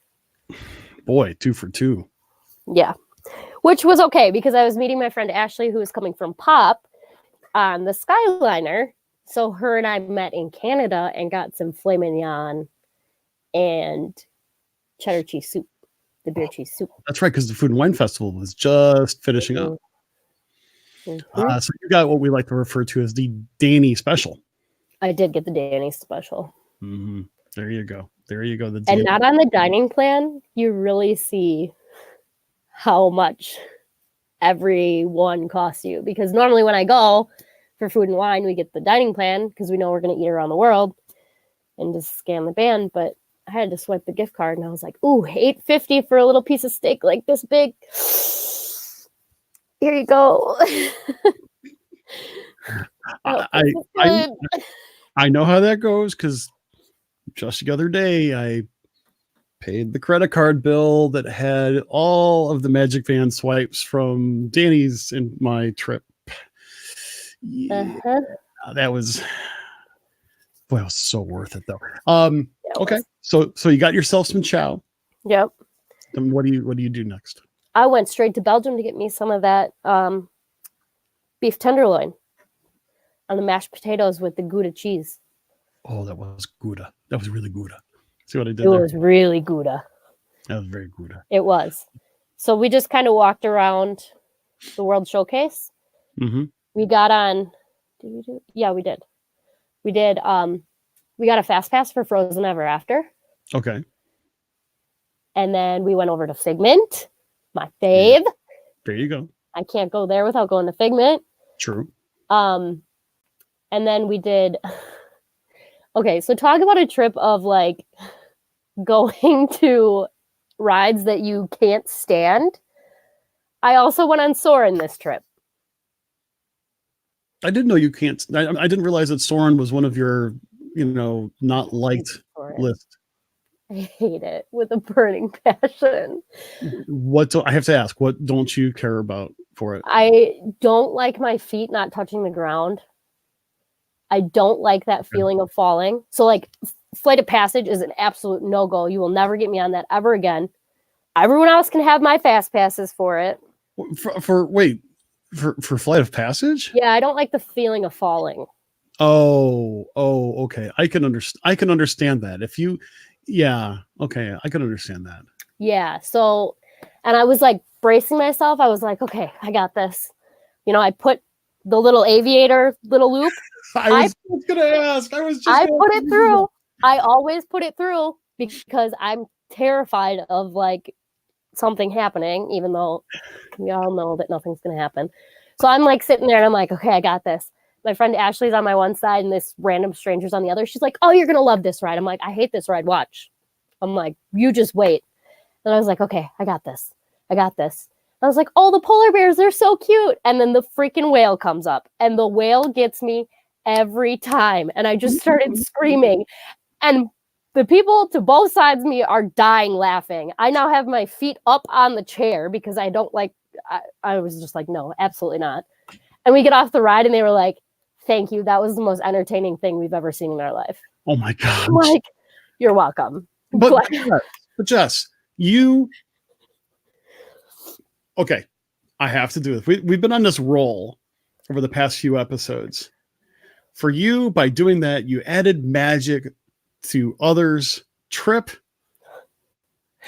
Boy, 2 for 2. Yeah, which was okay because I was meeting my friend Ashley, who was coming from Pop on the Skyliner. So her and I met in Canada and got some filet mignon and cheddar cheese soup, the beer cheese soup. That's right, because the Food and Wine Festival was just finishing up. Mm-hmm. So you got what we like to refer to as the Danny Special. I did get the Danny Special. Mm-hmm. There you go. There you go. And not on the dining plan, you really see how much every one costs you. Because normally when I go for food and wine, we get the dining plan because we know we're going to eat around the world and just scan the band. But I had to swipe the gift card and I was like, ooh, $8.50 for a little piece of steak like this big. Here you go. I know how that goes because just the other day I paid the credit card bill that had all of the Magic Band swipes from Danny's in my trip. Yeah, that was boy, it was so worth it though. Okay, so you got yourself some chow. Yep. Then what do you do next? I went straight to Belgium to get me some of that beef tenderloin on the mashed potatoes with the Gouda cheese. Oh, that was Gouda. That was really Gouda. See what I did there? It was really Gouda. That was very Gouda. It was. So we just kind of walked around the World Showcase. Mm-hmm. We got on. Did we do? Yeah, we did. We did. We got a fast pass for Frozen Ever After. Okay. And then we went over to Figment, my fave. Yeah. There you go. I can't go there without going to Figment. True. And then we did. Okay, so talk about a trip of like going to rides that you can't stand. I also went on Soarin' this trip. I didn't know you can't. I didn't realize that Soarin' was one of your, not liked list. I hate it with a burning passion. I have to ask, what don't you care about for it? I don't like my feet not touching the ground. I don't like that feeling of falling. So like Flight of Passage is an absolute no-go. You will never get me on that ever again. Everyone else can have my fast passes for it. For Flight of Passage? Yeah, I don't like the feeling of falling. Oh, okay. I can understand that. Okay, I can understand that. Yeah. So, and I was like bracing myself. I was like, okay, I got this. I put the little aviator little loop. I was going to ask. I put it through. I always put it through because I'm terrified of like something happening, even though we all know that nothing's going to happen. So I'm like sitting there and I'm like, okay, I got this. My friend Ashley's on my one side and this random stranger's on the other. She's like, oh, you're going to love this ride. I'm like, I hate this ride. Watch. I'm like, you just wait. And I was like, okay, I got this. I was like, oh, the polar bears, they're so cute. And then the freaking whale comes up and the whale gets me every time. And I just started screaming. And the people to both sides of me are dying laughing. I now have my feet up on the chair because I don't like, I was just like, no, absolutely not. And we get off the ride and they were like, thank you. That was the most entertaining thing we've ever seen in our life. Oh my God. Like, you're welcome. But Jess, okay, I have to do this. We've been on this roll over the past few episodes. For you, by doing that, you added magic to others' trip.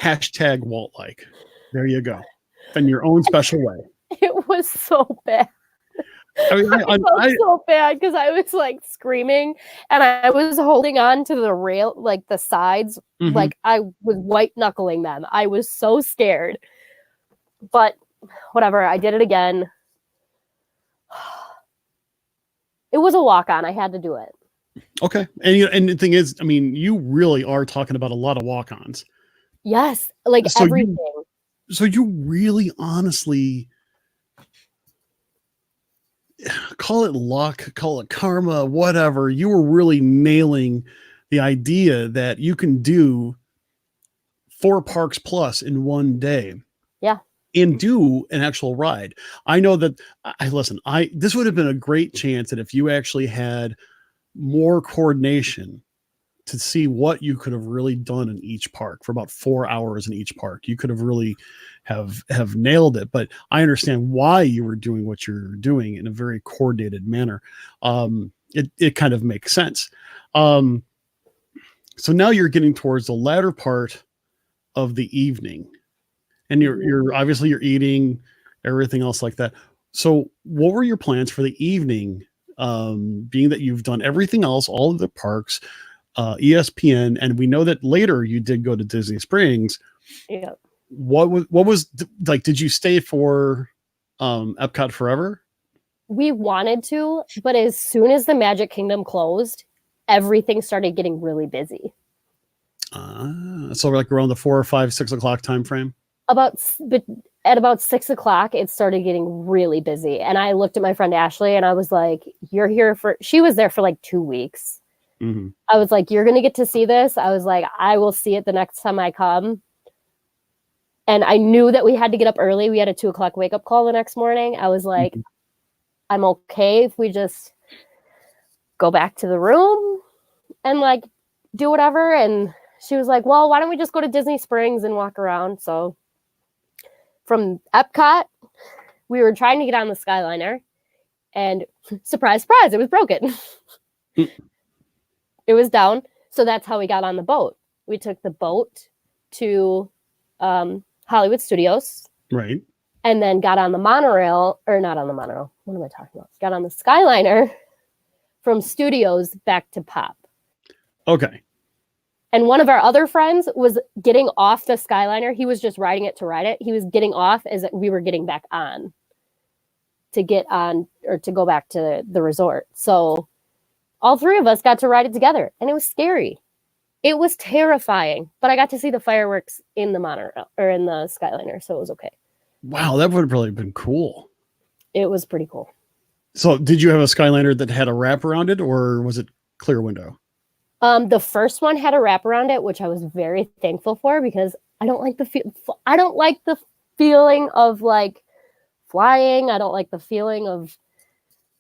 # Walt-like. There you go. In your own special way. It was so bad. I mean, I felt so bad because I was like screaming and I was holding on to the rail, like the sides, like I was white knuckling them. I was so scared. But whatever, I did it again. It was a walk on. I had to do it. Okay. And the thing is, I mean, you really are talking about a lot of walk-ons. Yes, like So everything. you really honestly call it luck, call it karma, whatever. You were really nailing the idea that you can do 4 parks plus in one day. Yeah. And do an actual ride. I know that this would have been a great chance that if you actually had more coordination to see what you could have really done in each park for about 4 hours in each park, you could have really have nailed it. But I understand why you were doing what you're doing in a very coordinated manner. It kind of makes sense. So now you're getting towards the latter part of the evening, and you're obviously you're eating, everything else like that. So what were your plans for the evening? Being that you've done everything else, all of the parks, ESPN, and we know that later you did go to Disney Springs. Yeah. What was like? Did you stay for Epcot forever? We wanted to, but as soon as the Magic Kingdom closed, everything started getting really busy. So like around the 4 or 5, 6 o'clock time frame. But at about 6 o'clock, it started getting really busy. And I looked at my friend Ashley and I was like, you're here for, she was there for like 2 weeks. Mm-hmm. I was like, you're going to get to see this. I was like, I will see it the next time I come. And I knew that we had to get up early. We had a 2 o'clock wake up call the next morning. I was like, Mm-hmm. I'm okay if we just go back to the room and like do whatever. And she was like, well, why don't we just go to Disney Springs and walk around? So from Epcot, we were trying to get on the Skyliner, and surprise, surprise, it was broken. It was down. So that's how we got on the boat. We took the boat to Hollywood Studios. Right. And then got on the monorail, or not on the monorail. What am I talking about? Got on the Skyliner from Studios back to Pop. Okay. And one of our other friends was getting off the Skyliner. He was just riding it to ride it. He was getting off as we were getting back on to get on or to go back to the resort. So all three of us got to ride it together, and it was scary. It was terrifying, but I got to see the fireworks in the monorail or in the Skyliner, so it was okay. Wow, that would have really been cool. It was pretty cool. So did you have a Skyliner that had a wrap around it, or was it clear window? The first one had a wrap around it, which I was very thankful for because I don't like the feeling of like flying. I don't like the feeling of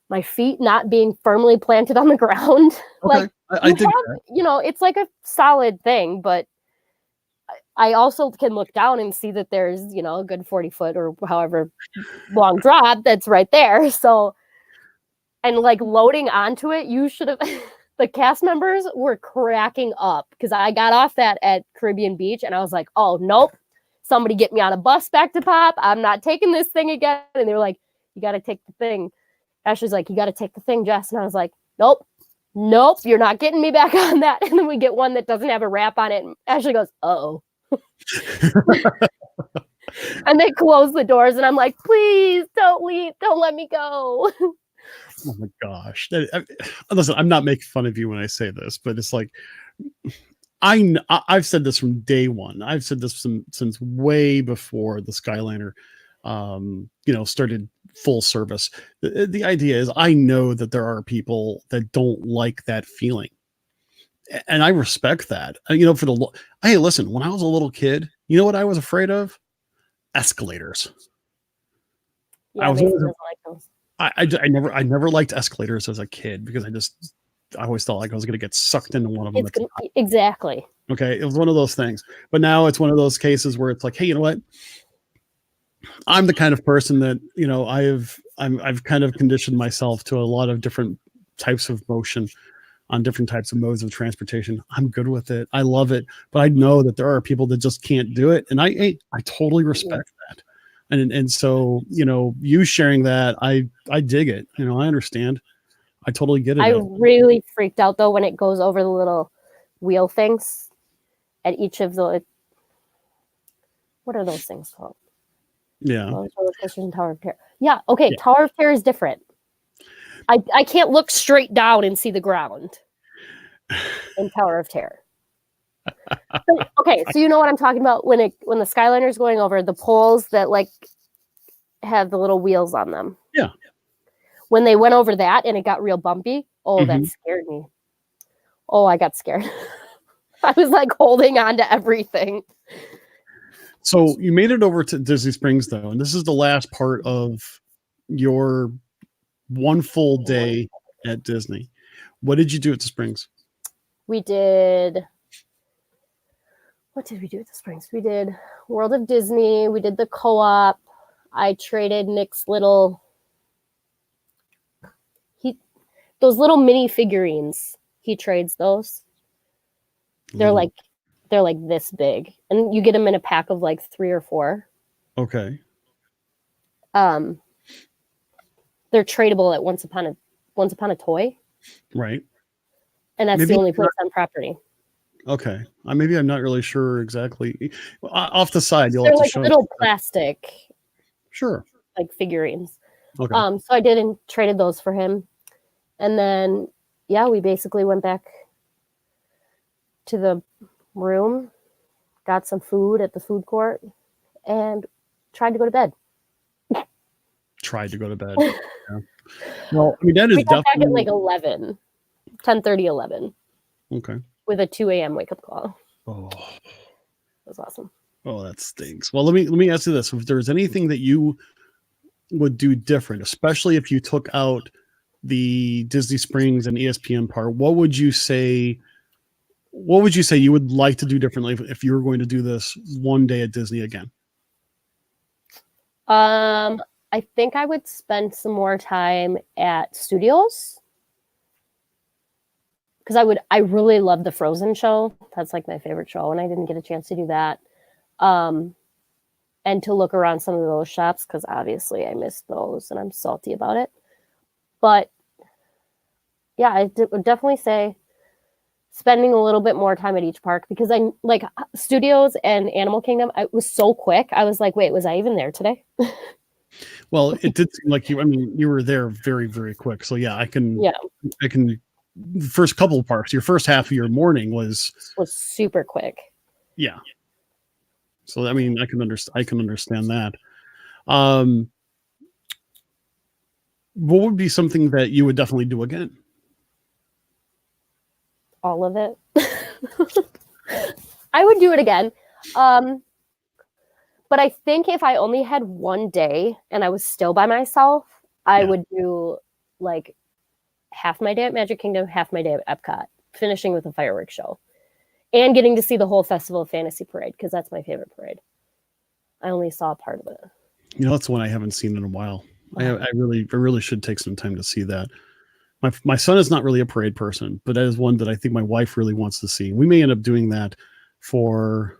my feet not being firmly planted on the ground. Okay. Like I think it's like a solid thing, but I also can look down and see that there's, a good 40 foot or however long drop that's right there. So, and like loading onto it, you should have, the cast members were cracking up because I got off that at Caribbean Beach and I was like, oh, nope. Somebody get me on a bus back to Pop. I'm not taking this thing again. And they were like, you got to take the thing. Ashley's like, you got to take the thing, Jess. And I was like, nope, you're not getting me back on that. And then we get one that doesn't have a wrap on it. And Ashley goes, uh-oh. And they close the doors and I'm like, please don't leave. Don't let me go. Oh my gosh. Listen, I'm not making fun of you when I say this, but it's like, I've said this from day one. I've said this since way before the Skyliner, started full service. The idea is I know that there are people that don't like that feeling. And I respect that. Hey, listen, when I was a little kid, you know what I was afraid of? Escalators. Yeah, I was Mason doesn't like those. I never liked escalators as a kid because I always felt like I was going to get sucked into one of them. Exactly. Okay. It was one of those things, but now it's one of those cases where it's like, hey, you know what? I'm the kind of person that, I've kind of conditioned myself to a lot of different types of motion on different types of modes of transportation. I'm good with it. I love it, but I know that there are people that just can't do it. And I totally respect that. And so, you sharing that, I dig it. I understand. I totally get it. I really freaked out though when it goes over the little wheel things at each of the, what are those things called? Yeah. Roller coasters and Tower of Terror. Yeah. Okay. Yeah. Tower of Terror is different. I can't look straight down and see the ground. in Tower of Terror. But, okay, so you know what I'm talking about when the Skyliner's going over the poles that like have the little wheels on them. Yeah. When they went over that and it got real bumpy, that scared me. Oh, I got scared. I was like holding on to everything. So you made it over to Disney Springs though, and this is the last part of your one full day at Disney. What did you do at the Springs? What did we do at the Springs? We did World of Disney. We did the co-op. I traded Nick's those little mini figurines. He trades those. They're like this big, and you get them in a pack of like 3 or 4. Okay. They're tradable at Once Upon a Toy. Right. And that's the only place on property. Okay. Maybe I'm not really sure exactly. Off the side, you'll They're have to like show little me. plastic. Sure. Like figurines. Okay. So I did and traded those for him. And then, we basically went back to the room, got some food at the food court, and tried to go to bed. Tried to go to bed. Yeah. Well, I mean, that is got definitely... back at like 11, 10:30, 11. Okay. With a 2 a.m. wake-up call. Oh. That was awesome. Oh, that stinks. Well, let me ask you this. If there's anything that you would do different, especially if you took out the Disney Springs and ESPN part, what would you say you would like to do differently if you were going to do this one day at Disney again? I think I would spend some more time at studios. Because I really love the Frozen show. That's like my favorite show, and I didn't get a chance to do that. And to look around some of those shops, because obviously I missed those, and I'm salty about it. But yeah, I would definitely say spending a little bit more time at each park, because I like Studios and Animal Kingdom. It was so quick. I was like, wait, was I even there today? Well, it did seem like you were there very, very quick. So yeah, I can. The first couple of parks, your first half of your morning was super quick. Yeah. So I mean, I can understand that. What would be something that you would definitely do again? All of it. I would do it again. But I think if I only had one day and I was still by myself, I would do like half my day at Magic Kingdom, half my day at Epcot, finishing with a fireworks show and getting to see the whole Festival of Fantasy parade, because that's my favorite parade. I only saw a part of it. That's one I haven't seen in a while. I really should take some time to see that. My son is not really a parade person, but that is one that I think my wife really wants to see. We may end up doing that for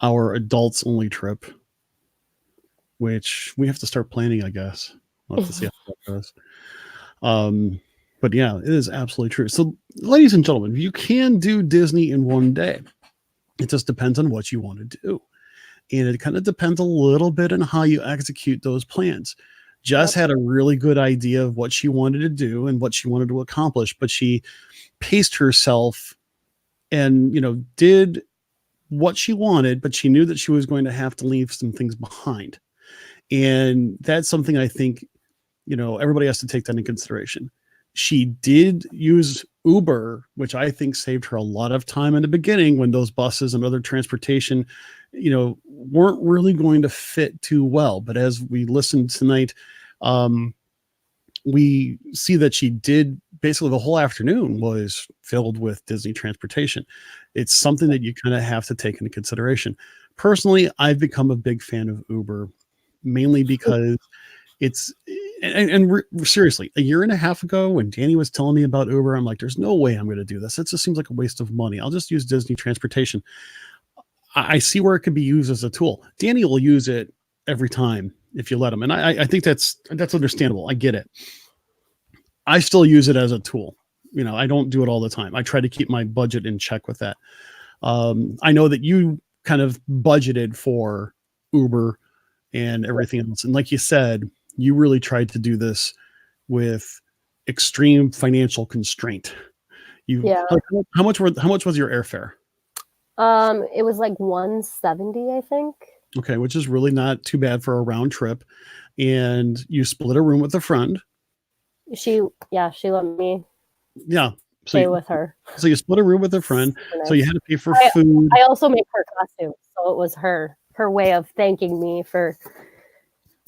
our adults only trip, which we have to start planning, I guess. We'll have to see how that goes. But yeah, it is absolutely true. So, ladies and gentlemen, you can do Disney in one day. It just depends on what you want to do. And it kind of depends a little bit on how you execute those plans. Jess had a really good idea of what she wanted to do and what she wanted to accomplish, but she paced herself and, did what she wanted, but she knew that she was going to have to leave some things behind. And that's something I think, everybody has to take that into consideration. She did use Uber, which I think saved her a lot of time in the beginning when those buses and other transportation, weren't really going to fit too well. But as we listened tonight, we see that she did basically the whole afternoon was filled with Disney transportation. It's something that you kind of have to take into consideration. Personally, I've become a big fan of Uber, mainly because it's, seriously, a year and a half ago when Danny was telling me about Uber, I'm like, there's no way I'm going to do this. It just seems like a waste of money. I'll just use Disney transportation. I see where it could be used as a tool. Danny will use it every time if you let him. And I think that's understandable. I get it. I still use it as a tool. I don't do it all the time. I try to keep my budget in check with that. I know that you kind of budgeted for Uber and everything else. And like you said, you really tried to do this with extreme financial constraint. Yeah. Like, how much was your airfare? It was like 170, I think. Okay, which is really not too bad for a round trip. And you split a room with a friend. She let me Yeah. stay with her. So you split a room with a friend. Nice. So you had to pay for food. I also made her costumes, so it was her way of thanking me for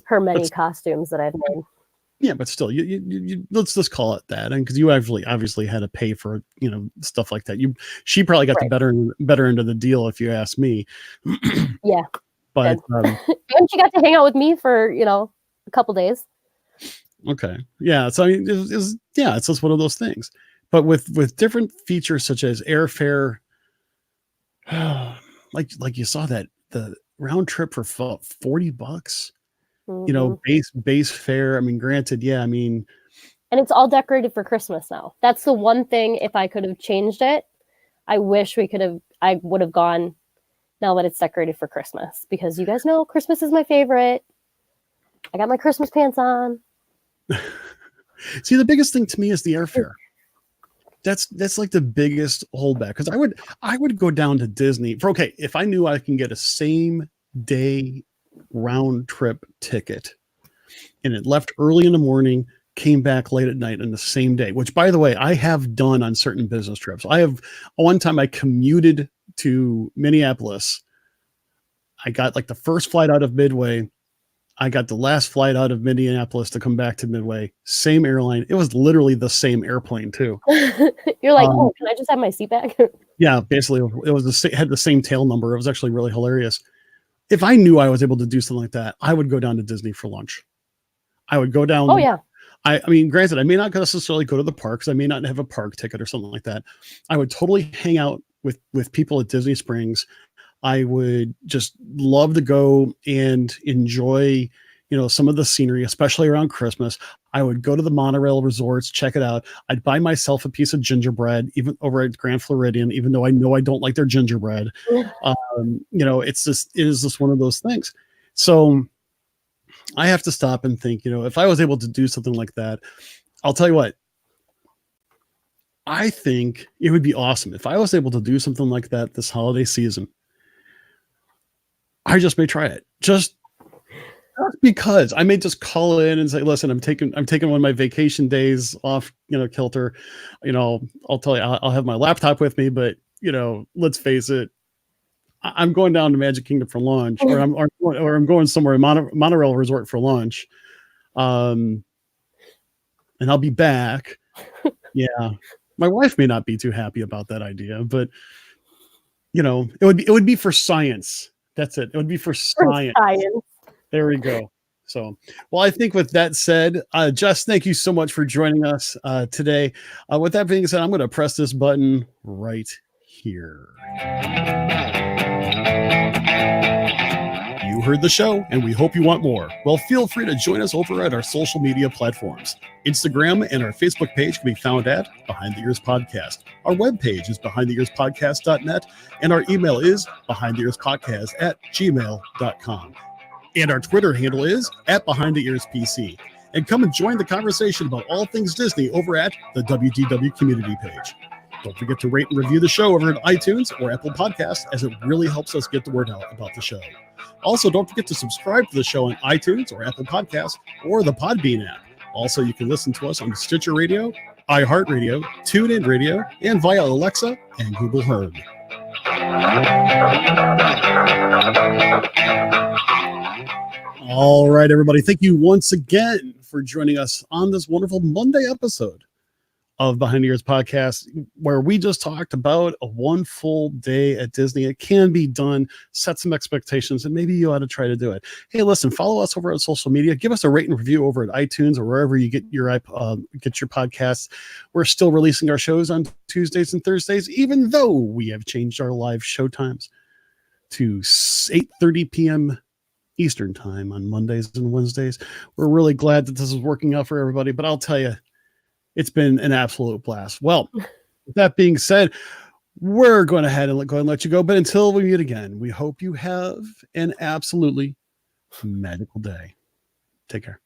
her many costumes that I've made. Yeah, but still, you let's just call it that, and because you obviously had to pay for stuff like that. She probably got the better end of the deal, if you ask me. Yeah, but and she got to hang out with me for a couple days. Okay, yeah. So I mean, it's just one of those things. But with different features such as airfare, like you saw that the round trip for $40. Base fare. I mean, granted, yeah. I mean, and it's all decorated for Christmas now. That's the one thing. If I could have changed it, I wish I would have gone now that it's decorated for Christmas, because you guys know Christmas is my favorite. I got my Christmas pants on. See, the biggest thing to me is the airfare. That's like the biggest holdback, because I would go down to Disney for, okay, if I knew I can get a same day round trip ticket and it left early in the morning, came back late at night on the same day, which, by the way, I have done on certain business trips. One time I commuted to Minneapolis. I got like the first flight out of Midway. I got the last flight out of Minneapolis to come back to Midway. Same airline. It was literally the same airplane too. You're like, oh, can I just have my seat back? Yeah, basically, it had the same tail number. It was actually really hilarious. If I knew I was able to do something like that, I would go down to Disney for lunch. I would go down. Oh yeah. I mean, granted, I may not necessarily go to the parks. I may not have a park ticket or something like that. I would totally hang out with people at Disney Springs. I would just love to go and enjoy, some of the scenery, especially around Christmas. I would go to the monorail resorts, check it out. I'd buy myself a piece of gingerbread, even over at Grand Floridian, even though I know I don't like their gingerbread. It is just one of those things. So I have to stop and think, if I was able to do something like that, I'll tell you what, I think it would be awesome if I was able to do something like that this holiday season. I just may try it, just because I may just call in and say, listen, I'm taking one of my vacation days off, kilter. I'll tell you, I'll have my laptop with me, but let's face it, I'm going down to Magic Kingdom for lunch, or I'm going somewhere in monorail resort for lunch. And I'll be back. Yeah. My wife may not be too happy about that idea, but it would be for science. That's it. It would be for science. There we go. So, well, I think with that said, Jess, thank you so much for joining us today. With that being said, I'm going to press this button right here. You heard the show, and we hope you want more. Well, feel free to join us over at our social media platforms. Instagram and our Facebook page can be found at Behind the Ears Podcast. Our webpage is behindtheearspodcast.net, and our email is behindtheearspodcast@gmail.com. And our Twitter handle is @BehindTheEarsPC. And come and join the conversation about all things Disney over at the WDW community page. Don't forget to rate and review the show over at iTunes or Apple Podcasts, as it really helps us get the word out about the show. Also, don't forget to subscribe to the show on iTunes or Apple Podcasts or the Podbean app. Also, you can listen to us on Stitcher Radio, iHeartRadio, TuneIn Radio, and via Alexa and Google Home. All right, everybody. Thank you once again for joining us on this wonderful Monday episode of Behind the Ears Podcast, where we just talked about a one full day at Disney. It can be done. Set some expectations, and maybe you ought to try to do it. Hey, listen, follow us over on social media. Give us a rate and review over at iTunes or wherever you get your podcasts. We're still releasing our shows on Tuesdays and Thursdays, even though we have changed our live show times to 8:30 p.m. Eastern time on Mondays and Wednesdays. We're really glad that this is working out for everybody, but I'll tell you, it's been an absolute blast. Well, with that being said, we're going ahead and let you go. But until we meet again, we hope you have an absolutely magical day. Take care.